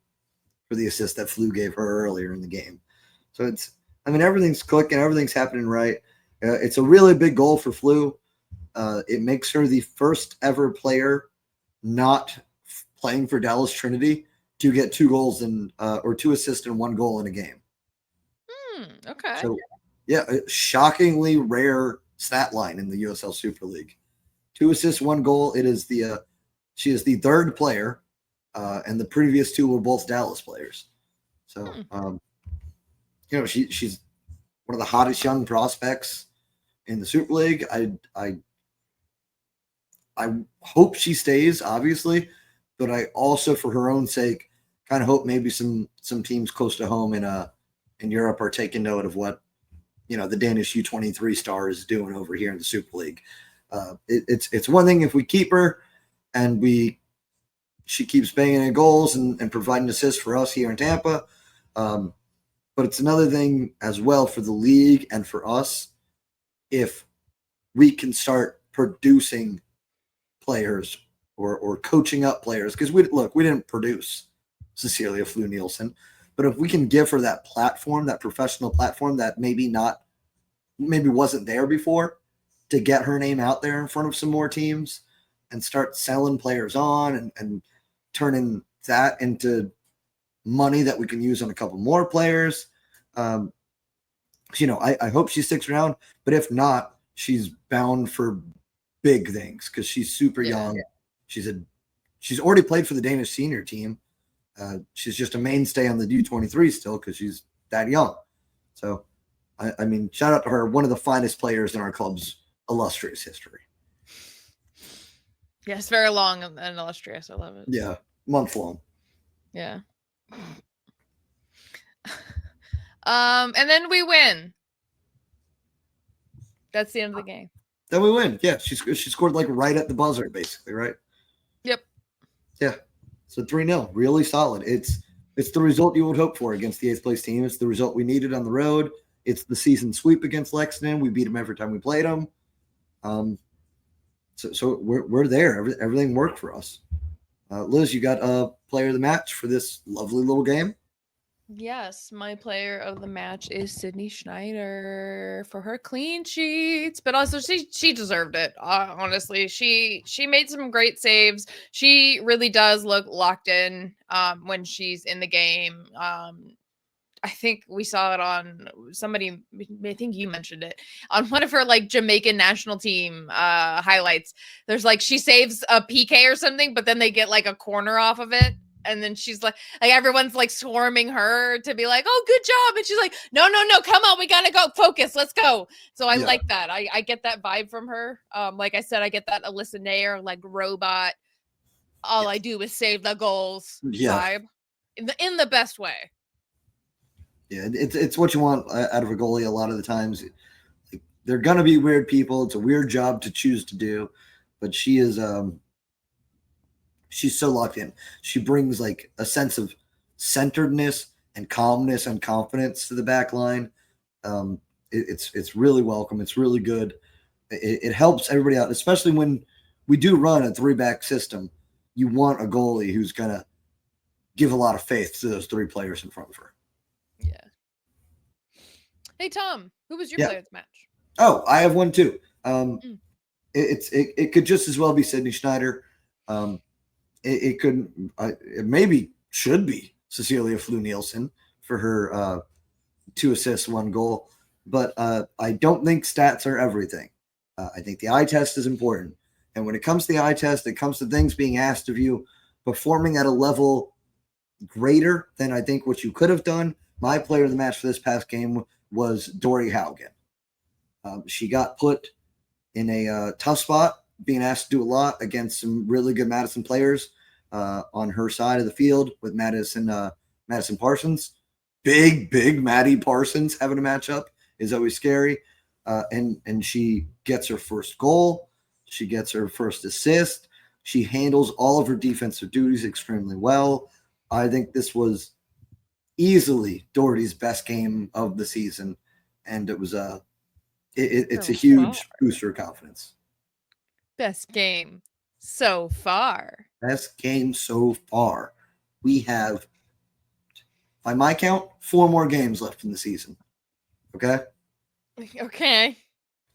the assist that Flu gave her earlier in the game. So everything's clicking, everything's happening right. It's a really big goal for Flu. It makes her the first ever player not playing for Dallas Trinity to get 2 goals or 2 assists and 1 goal in a game. Okay. So, yeah, a shockingly rare stat line in the USL Super League. 2 assists, 1 goal. She is the 3rd player, and the previous 2 were both Dallas players. So, she's one of the hottest young prospects in the Super League. I hope she stays, obviously, but I also, for her own sake, kind of hope maybe some teams close to home in Europe are taking note of what the Danish U23 star is doing over here in the Super League. It's one thing if we keep her and she keeps banging in goals and providing assists for us here in Tampa. But it's another thing as well for the league and for us if we can start producing players or coaching up players. Because we didn't produce Cecilia Flu Nielsen, but if we can give her that platform, that professional platform that maybe not maybe wasn't there before, to get her name out there in front of some more teams and start selling players on and turning that into money that we can use on a couple more players. I hope she sticks around, but if not, she's bound for big things because she's super young. She's already played for the Danish senior team. She's just a mainstay on the U23 still because she's that young. So, I mean, shout out to her, one of the finest players in our club's illustrious history. Yes, very long and illustrious. I love it. Yeah, month long. Yeah. And then we win. That's the end of the game. Then we win. Yeah, she scored like right at the buzzer, basically, right? Yep. Yeah. So 3-0, really solid. It's the result you would hope for against the 8th place team. It's the result we needed on the road. It's the season sweep against Lexington. We beat them every time we played them. So we're there. Everything worked for us. Liz, you got a player of the match for this lovely little game? Yes, my player of the match is Sydney Schneider for her clean sheets, but also she deserved it. Honestly, she made some great saves. She really does look locked in when she's in the game. I think we saw it on somebody. I think you mentioned it on one of her like Jamaican national team highlights. There's like she saves a PK or something, but then they get like a corner off of it. And then she's like everyone's like swarming her to be like, oh, good job. And she's like, no, come on, we gotta go, focus, let's go. So I like that. I get that vibe from her. Like I said, I get that Alyssa Nair, like robot. All I do is save the goals vibe in the best way. Yeah, it's what you want out of a goalie a lot of the times. Like, they're gonna be weird people. It's a weird job to choose to do, but she is she's so locked in. She brings like a sense of centeredness and calmness and confidence to the back line. It's really welcome. It's really good. It helps everybody out, especially when we do run a 3-back system. You want a goalie who's going to give a lot of faith to those 3 players in front of her. Yeah. Hey, Tom, who was your player of the match? Oh, I have one too. It could just as well be Sydney Schneider. It could, it maybe should be Cecilia Flew-Nielsen for her 2 assists, 1 goal. But I don't think stats are everything. I think the eye test is important. And when it comes to the eye test, it comes to things being asked of you, performing at a level greater than I think what you could have done. My player of the match for this past game was Dory Haugen. She got put in a tough spot, being asked to do a lot against some really good Madison players on her side of the field with Madison Parsons. Big Maddie Parsons having a matchup is always scary. And she gets her first goal. She gets her first assist. She handles all of her defensive duties extremely well. I think this was easily Doherty's best game of the season. And it was it's a huge booster of confidence. Best game so far. Best game so far. We have, by my count, 4 more games left in the season. Okay? Okay.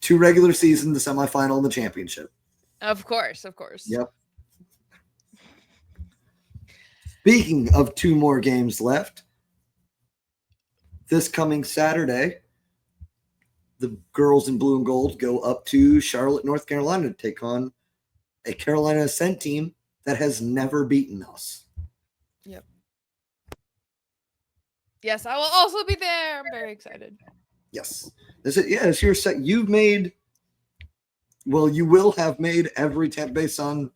2 regular season, the semifinal, and the championship. Of course. Yep. Speaking of 2 more games left, this coming Saturday, the girls in blue and gold go up to Charlotte, North Carolina to take on a Carolina Ascent team that has never beaten us. Yep. Yes, I will also be there. I'm very excited. Yes. It's your set. You will have made every Tampa Bay Sun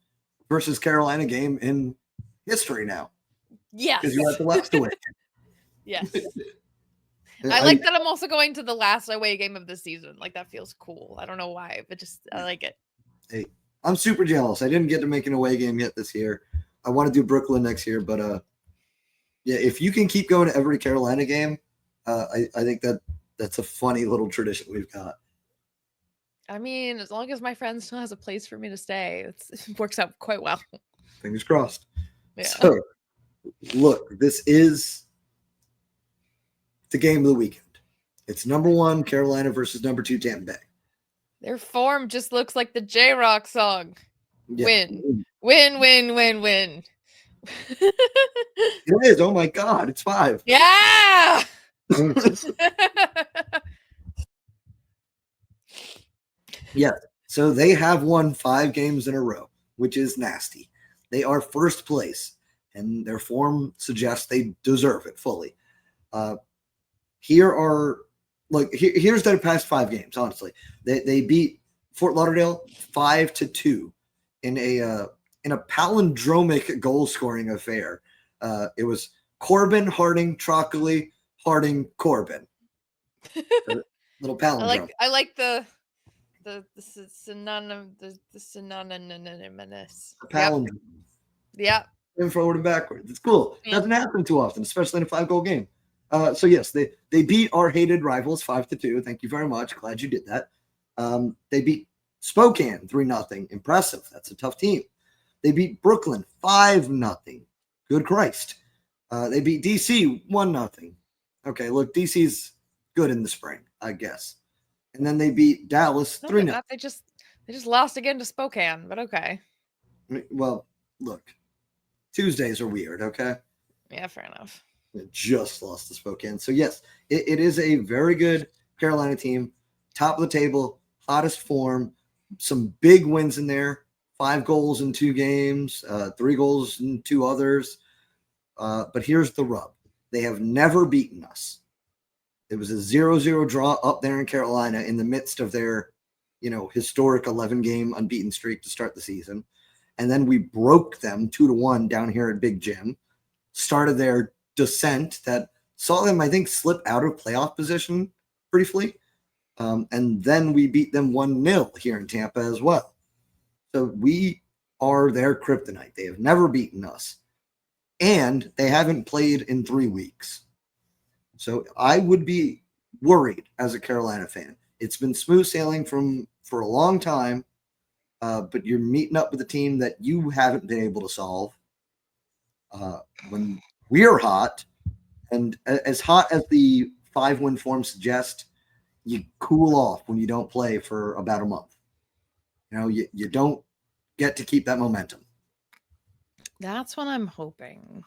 versus Carolina game in history now. Yes. Because you have the LEX to win. Yes. I like that I'm also going to the last away game of the season. Like, that feels cool. I don't know why, but just I like it. Hey, I'm super jealous. I didn't get to make an away game yet this year. I want to do Brooklyn next year, but if you can keep going to every Carolina game, I think that's a funny little tradition we've got. I mean, as long as my friend still has a place for me to stay, it works out quite well. Fingers crossed. Yeah. So, look, this is the game of the weekend. It's number 1 Carolina versus number 2 Tampa Bay. Their form just looks like the J-Rock song. Yeah. Win, win, win, win, win. It is. Oh my God, it's 5. Yeah. Yeah. So they have won 5 games in a row, which is nasty. They are first place, and their form suggests they deserve it fully. Here's their past 5 games. Honestly, they beat Fort Lauderdale 5-2 in a palindromic goal scoring affair. It was Corbin, Harding, Trockley, Harding, Corbin. Little palindrome. I like the synonymous. Palindrome. Yep. And forward and backwards. It's cool. Yeah. Doesn't happen too often, especially in a 5-goal game. So yes, they beat our hated rivals 5-2. Thank you very much. Glad you did that. They beat Spokane 3-0. Impressive. That's a tough team. They beat Brooklyn 5-0. Good Christ. They beat DC 1-0. Okay, look, DC's good in the spring, I guess. And then they beat Dallas 3-0. They just lost again to Spokane, but okay. Well, look, Tuesdays are weird, okay? Yeah, fair enough. It just lost to Spokane. So, yes, it is a very good Carolina team. Top of the table, hottest form, some big wins in there. 5 goals in 2 games, 3 goals in 2 others. But here's the rub. They have never beaten us. It was a 0-0 draw up there in Carolina in the midst of their, historic 11-game unbeaten streak to start the season. And then we broke them 2-1 down here at Big Jim. Started their descent that saw them, I think, slip out of playoff position briefly. And then we beat them 1-0 here in Tampa as well. So we are their kryptonite. They have never beaten us. And they haven't played in 3 weeks. So I would be worried as a Carolina fan. It's been smooth sailing for a long time, but you're meeting up with a team that you haven't been able to solve. When we're hot, and as hot as the 5-win form suggests, you cool off when you don't play for about a month. You don't get to keep that momentum. That's what I'm hoping.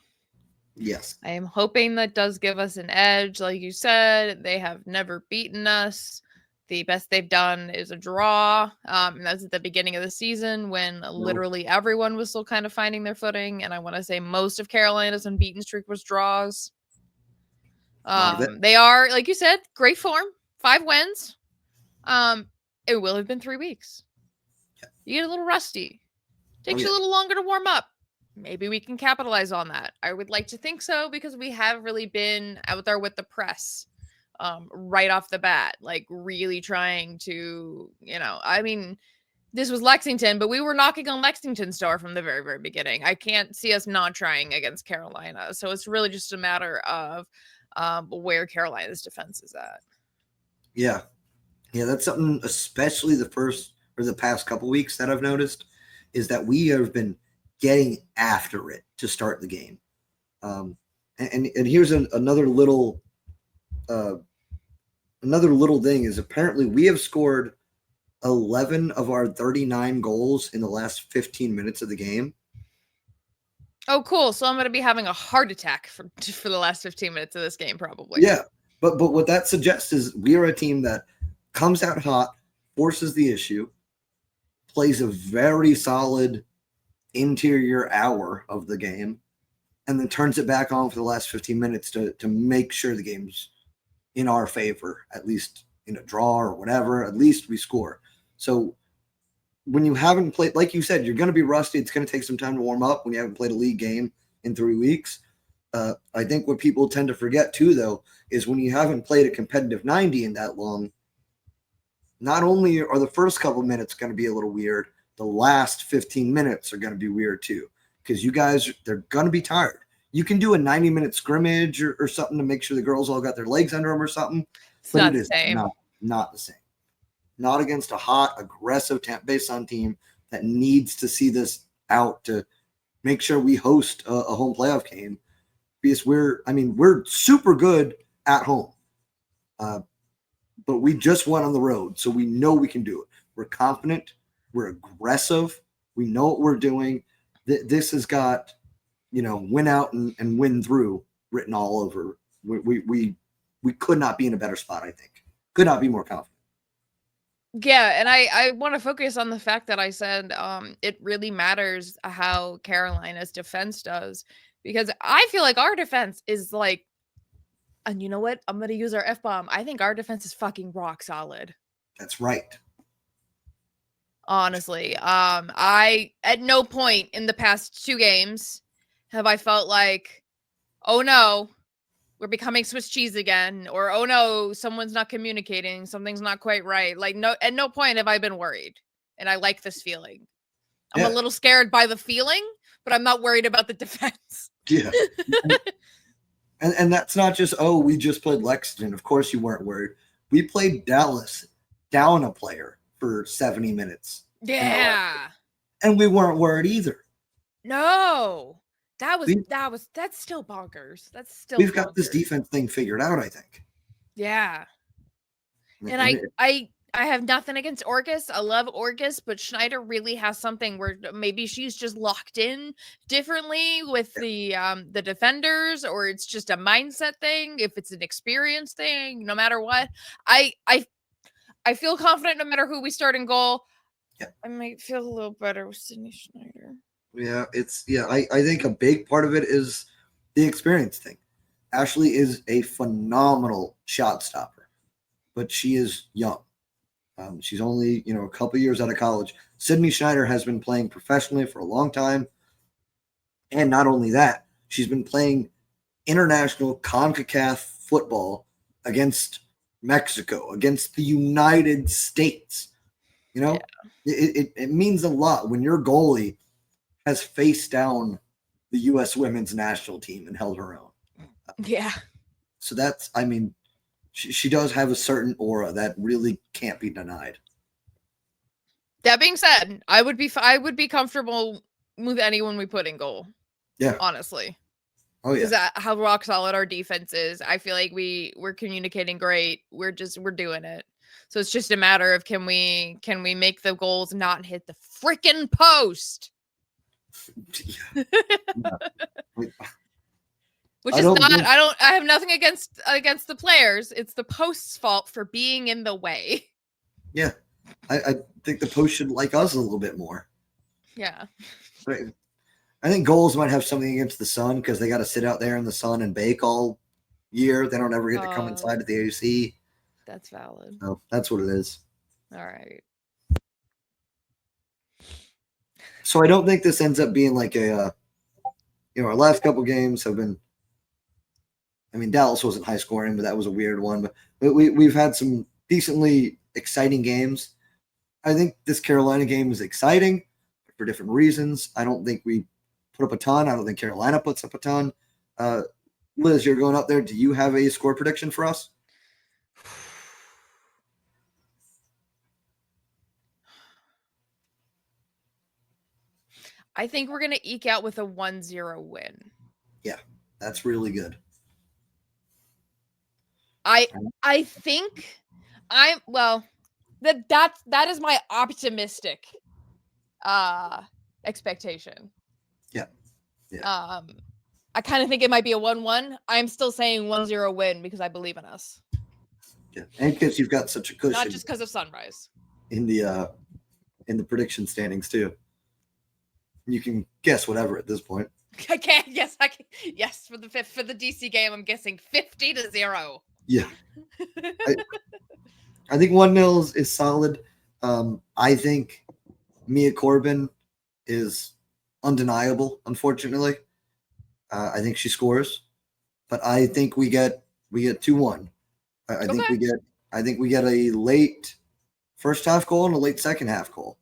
Yes. I am hoping that does give us an edge. Like you said, they have never beaten us. The best they've done is a draw. And that's at the beginning of the season when literally everyone was still kind of finding their footing. And I want to say most of Carolina's unbeaten streak was draws. They are, like you said, great form. 5 wins. It will have been 3 weeks. You get a little rusty. Takes you a little longer to warm up. Maybe we can capitalize on that. I would like to think so because we have really been out there with the press right off the bat, like really trying to, this was Lexington, but we were knocking on Lexington's door from the very, very beginning. I can't see us not trying against Carolina. So it's really just a matter of where Carolina's defense is at. Yeah. Yeah, that's something, especially the past couple weeks that I've noticed, is that we have been getting after it to start the game. And here's another little thing is apparently we have scored 11 of our 39 goals in the last 15 minutes of the game. Oh, cool. So I'm going to be having a heart attack for the last 15 minutes of this game, probably. Yeah. But what that suggests is we are a team that comes out hot, forces the issue, plays a very solid interior hour of the game, and then turns it back on for the last 15 minutes to make sure the game's in our favor, at least in a draw or whatever. At least we score. So when you haven't played, like you said, you're going to be rusty. It's going to take some time to warm up when you haven't played a league game in 3 weeks. I think what people tend to forget too, though, is when you haven't played a competitive 90 in that long, not only are the first couple minutes going to be a little weird, the last 15 minutes are going to be weird too, because you guys, they're going to be tired. You can do a 90-minute scrimmage or something to make sure the girls all got their legs under them or something. It's but not it the is same. Not the same. Not against a hot, aggressive Tampa Bay Sun team that needs to see this out to make sure we host a home playoff game, because we're super good at home. but we just went on the road, so we know we can do it. We're confident. We're aggressive. We know what we're doing. This has got, win out and win through written all over. We could not be in a better spot, I think. Could not be more confident. Yeah, and I want to focus on the fact that I said it really matters how Carolina's defense does, because I feel like our defense is like, and you know what? I'm going to use our F-bomb. I think our defense is fucking rock solid. That's right. Honestly, I at no point in the past 2 games have I felt like, oh no, we're becoming Swiss cheese again, or oh no, someone's not communicating, something's not quite right. Like, no, at no point have I been worried, and I like this feeling. I'm a little scared by the feeling, but I'm not worried about the defense. Yeah. and that's not just, we just played Lexington. Of course you weren't worried. We played Dallas down a player for 70 minutes. Yeah. And we weren't worried either. No. That's still bonkers. That's still We've got this defense thing figured out, I think. Yeah. And I have nothing against Orcus. I love Orcus, but Schneider really has something where maybe she's just locked in differently with the defenders, or it's just a mindset thing. If it's an experience thing, no matter what, I feel confident no matter who we start in goal. Yeah. I might feel a little better with Sydney Schneider. Yeah, I think a big part of it is the experience thing. Ashley is a phenomenal shot stopper, but she is young. She's only, a couple years out of college. Sydney Schneider has been playing professionally for a long time. And not only that, she's been playing international CONCACAF football against Mexico, against the United States. It means a lot when your goalie has faced down the U.S. women's national team and held her own. Yeah. So that's, she does have a certain aura that really can't be denied. That being said, I would be comfortable with anyone we put in goal. Yeah. Honestly. Oh yeah. Because how rock solid our defense is. I feel like we're communicating great. We're doing it. So it's just a matter of can we make the goals not hit the freaking post? Yeah. Which is not, I have nothing against the players. It's the post's fault for being in the way. Yeah. I think the post should like us a little bit more. Yeah. I think goals might have something against the sun because they got to sit out there in the sun and bake all year. They don't ever get to come inside at the AC. That's valid. So that's what it is. All right. So I don't think this ends up being like our last couple games have been, Dallas wasn't high scoring, but that was a weird one. But we've had some decently exciting games. I think this Carolina game is exciting for different reasons. I don't think we put up a ton. I don't think Carolina puts up a ton. Liz, you're going up there. Do you have a score prediction for us? I think we're going to eke out with a 1-0 win. Yeah, that's really good. I think that is my optimistic expectation. Yeah. I kind of think it might be a 1-1. I'm still saying 1-0 win because I believe in us. Yeah, and because you've got such a cushion. Not just because of Sunrise. In the prediction standings too. You can guess whatever at this point. I can. Yes, I can. Yes, for the DC game, I'm guessing 50-0. Yeah. I think 1-0 is solid. I think Mia Corbin is undeniable, unfortunately. I think she scores, but I think we get 2-1. I think we get a late first half goal and a late second half goal.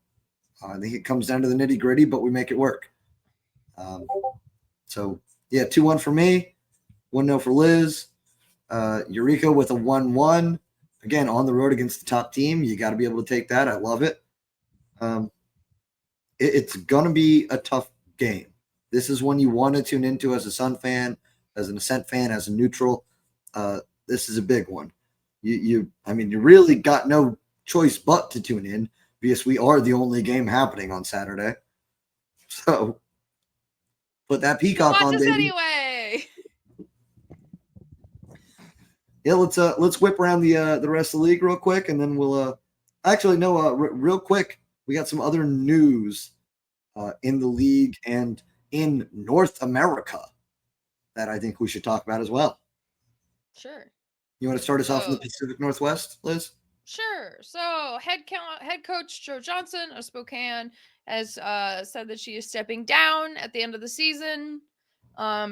I think it comes down to the nitty gritty, but we make it work. So yeah, 2-1 for me, 1-0 for Liz. Eureka with a 1-1. Again, on the road against the top team. You got to be able to take that. I love it. It's going to be a tough game. This is one you want to tune into as a Sun fan, as an Ascent fan, as a neutral. This is a big one. you really got no choice but to tune in because we are the only game happening on Saturday. So put that Peacock Watch on, us baby. anyway. Yeah, let's whip around the rest of the league real quick, and then we'll real quick, we got some other news in the league and in North America that I think we should talk about as well. Sure. You want to start us off in the Pacific Northwest, Liz? Sure. So head coach Joe Johnson of Spokane has said that she is stepping down at the end of the season.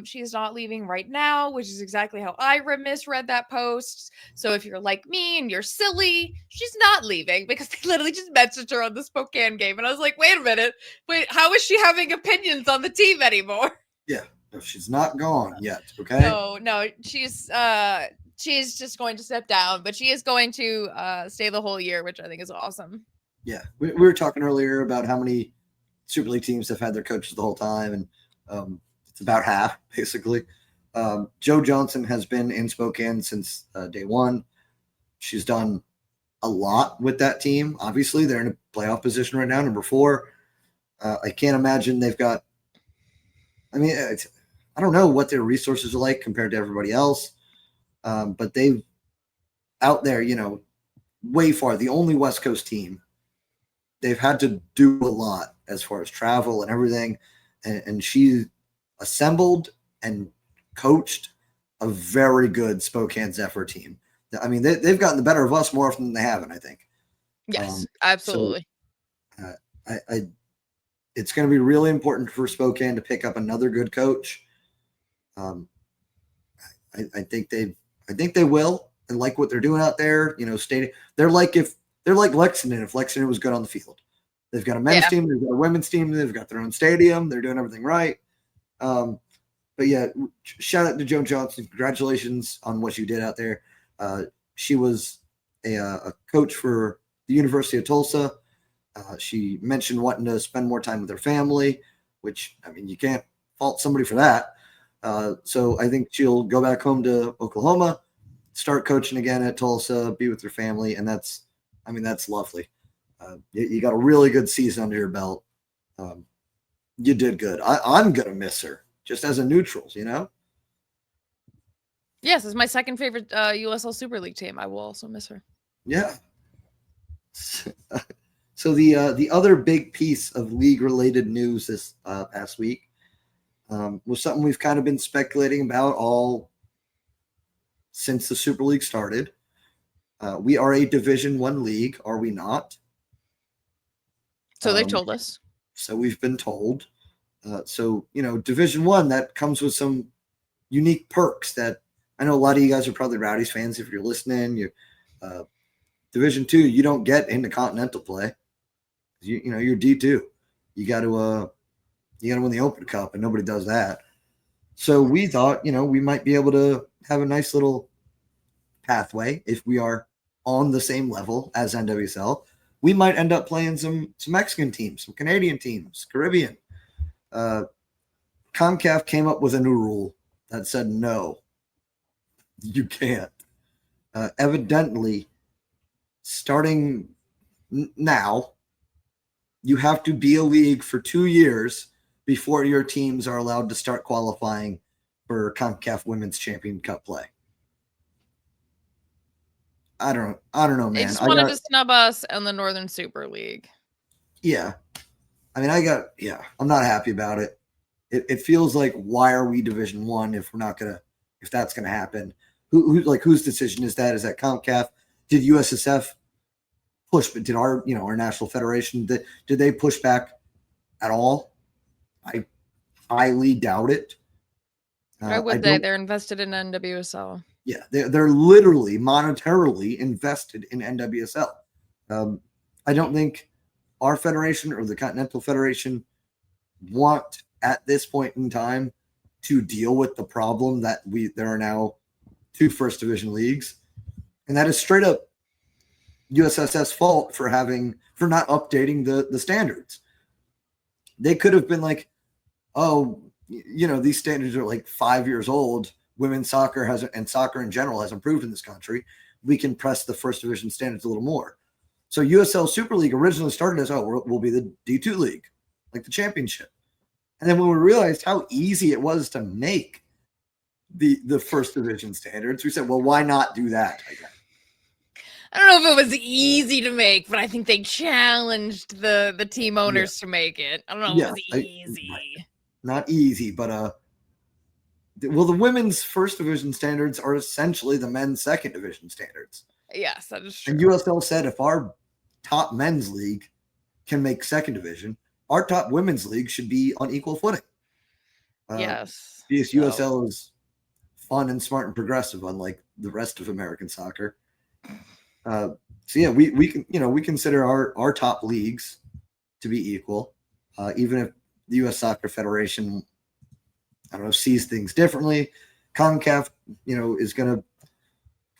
She is not leaving right now, which is exactly how I misread that post. So if you're like me and you're silly, she's not leaving because they literally just messaged her on the Spokane game. And I was like, wait a minute. Wait, how is she having opinions on the team anymore? Yeah, no, she's not gone yet, okay? No, she's just going to step down, but she is going to stay the whole year, which I think is awesome. Yeah, we were talking earlier about how many Super League teams have had their coaches the whole time, and it's about half, basically. Joe Johnson has been in Spokane since day one. She's done a lot with that team. Obviously, they're in a playoff position right now, number 4. I can't imagine they've got – I don't know what their resources are like compared to everybody else, but they've out there, way far, the only West Coast team. They've had to do a lot as far as travel and everything, and she assembled and coached a very good Spokane Zephyr team. I mean, they've gotten the better of us more often than they haven't, I think. Yes, absolutely. So, it's going to be really important for Spokane to pick up another good coach. I think they will, and like what they're doing out there. They're like Lexington if Lexington was good on the field. They've got a men's team, they've got a women's team, they've got their own stadium, they're doing everything right. But yeah, shout out to Joe Johnson. Congratulations on what you did out there. She was a coach for the University of Tulsa. She mentioned wanting to spend more time with her family, which, you can't fault somebody for that. So I think she'll go back home to Oklahoma, start coaching again at Tulsa, be with her family, and that's lovely. You got a really good season under your belt. You did good. I'm going to miss her just as a neutral, Yes, it's my second favorite USL Super League team. I will also miss her. Yeah. So the other big piece of league-related news this past week was something we've kind of been speculating about all since the Super League started. We are a Division I league, are we not? So they told us. So we've been told. Division I, that comes with some unique perks that I know a lot of you guys are probably Rowdies fans if you're listening. Division II, you don't get into continental play. You're D2. You got to win the Open Cup, and nobody does that. So we thought, we might be able to have a nice little pathway if we are on the same level as NWSL. We might end up playing some Mexican teams, some Canadian teams, Caribbean. CONCACAF came up with a new rule that said, no, you can't. Evidently, starting now, you have to be a league for 2 years before your teams are allowed to start qualifying for CONCACAF Women's Champion Cup play. I don't know, man. They just wanted to snub us in the Northern Super League. Yeah. I'm not happy about it. It feels like, why are we Division I if that's gonna happen? Whose decision is that? Is that CONCACAF? Did USSF push? But did our national federation, did they push back at all? I highly doubt it. Why would they? They're invested in NWSL. Yeah, they're literally monetarily invested in NWSL. I don't think our federation or the Continental Federation want at this point in time to deal with the problem that there are now 2 first division leagues, and that is straight up USSF's fault for not updating the standards. They could have been like, oh, these standards are like 5 years old. Women's soccer and soccer in general has improved in this country. we can press the first division standards a little more. So USL Super League originally started as, we'll be the D2 league, like the championship. And then when we realized how easy it was to make the first division standards, we said, well, why not do that again? I don't know if it was easy to make, but I think they challenged the team owners to make it. I don't know if it was easy. Not easy, but the women's first division standards are essentially the men's second division standards. Yes, that is true. And USL said if our top men's league can make second division, our top women's league should be on equal footing. Yes. Because USL is fun and smart and progressive, unlike the rest of American soccer. So yeah, we can, we consider our top leagues to be equal, even if the U.S. Soccer Federation, I don't know, sees things differently. CONCACAF, is going to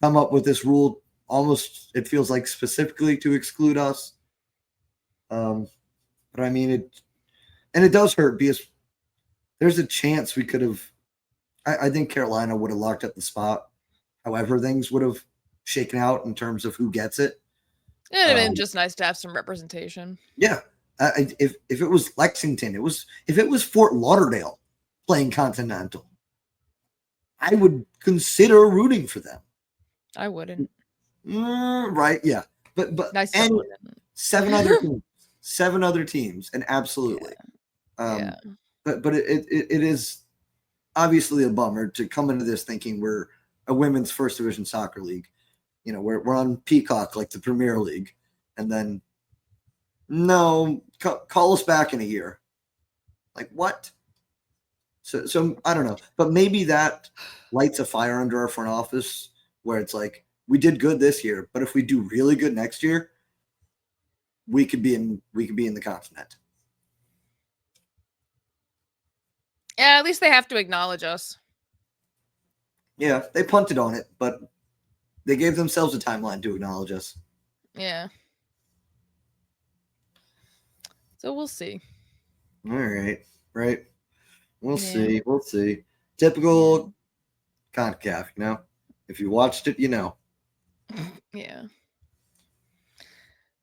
come up with this rule almost, it feels like, specifically to exclude us. But I mean, it does hurt because there's a chance we could have, I think Carolina would have locked up the spot. However, things would have shaken out in terms of who gets it. It would have been just nice to have some representation. Yeah. If it was Lexington, if it was Fort Lauderdale playing Continental, I would consider rooting for them. I wouldn't. Right. Yeah. But nice and 7 other teams, and absolutely. Yeah. But it is obviously a bummer to come into this thinking we're a women's first division soccer league. We're on Peacock like the Premier League, and then no, call us back in a year. Like what? So I don't know, but maybe that lights a fire under our front office where it's like, we did good this year, but if we do really good next year, we could be in the continent. Yeah, at least they have to acknowledge us. Yeah, they punted on it, but they gave themselves a timeline to acknowledge us. Yeah. So we'll see. All right. Right. We'll see. We'll see. Typical CONCACAF, If you watched it, Yeah.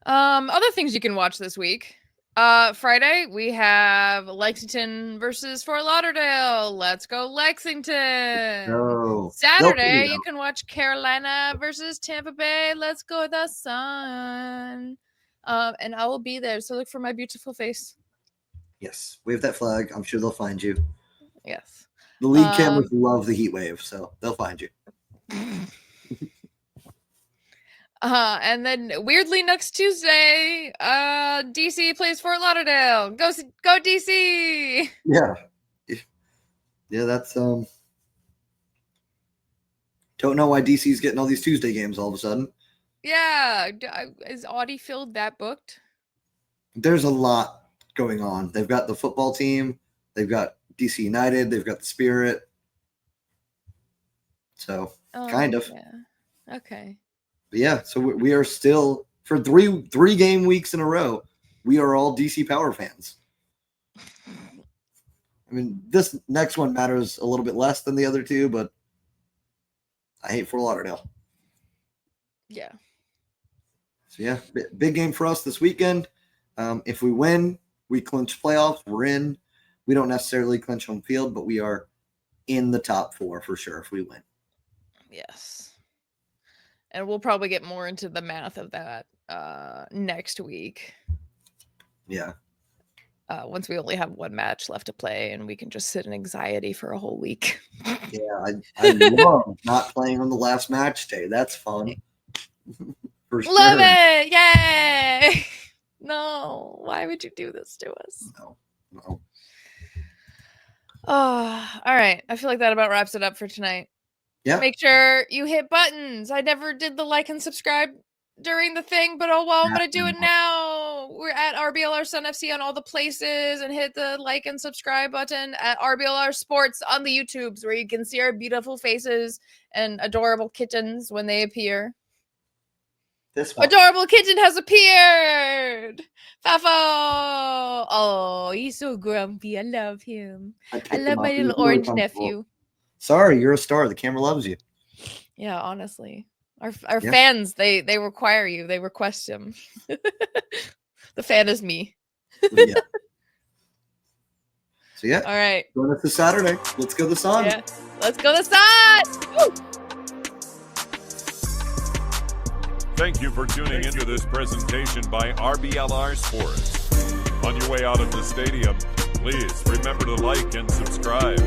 Other things you can watch this week. Friday we have Lexington versus Fort Lauderdale. Let's go Lexington. No. Saturday you can watch Carolina versus Tampa Bay. Let's go the Sun. And I will be there, so look for my beautiful face. Yes, wave that flag. I'm sure they'll find you. Yes. The league cameras love the heat wave, so they'll find you. And then weirdly next Tuesday, DC plays Fort Lauderdale. Go DC. Yeah. Yeah, that's don't know why DC's getting all these Tuesday games all of a sudden. Yeah, is Audi Field that booked? There's a lot going on. They've got the football team, they've got DC United, they've got the Spirit. So kind of. Yeah. Okay. But yeah, so we are still, for three game weeks in a row, we are all DC Power fans. I mean, this next one matters a little bit less than the other two, but I hate Fort Lauderdale. Yeah. So yeah, big game for us this weekend. If we win, we clinch playoffs. We're in. We don't necessarily clinch home field, but we are in the top 4 for sure if we win. Yes. And we'll probably get more into the math of that next week. Yeah. Once we only have one match left to play and we can just sit in anxiety for a whole week. Yeah, I love not playing on the last match day. That's fun. For sure. Love it. Yay. No. Why would you do this to us? No. Oh, all right. I feel like that about wraps it up for tonight. Yeah. Make sure you hit buttons. I never did the like and subscribe during the thing, but oh well, I'm going to do it now. We're at RBLR Sun FC on all the places, and hit the like and subscribe button at RBLR Sports on the YouTubes, where you can see our beautiful faces and adorable kittens when they appear. This one. Adorable kitten has appeared. Fafo. Oh, he's so grumpy. I love him. I love my little orange nephew. Sorry, you're a star. The camera loves you. Yeah, honestly. Our fans, they require you. They request him. The fan is me. Yeah. So yeah. All right. Join us this Saturday. Let's go the Sun. Yeah. Let's go the Sun. Woo! Thank you for tuning into this presentation by RBLR Sports. On your way out of the stadium, please remember to like and subscribe.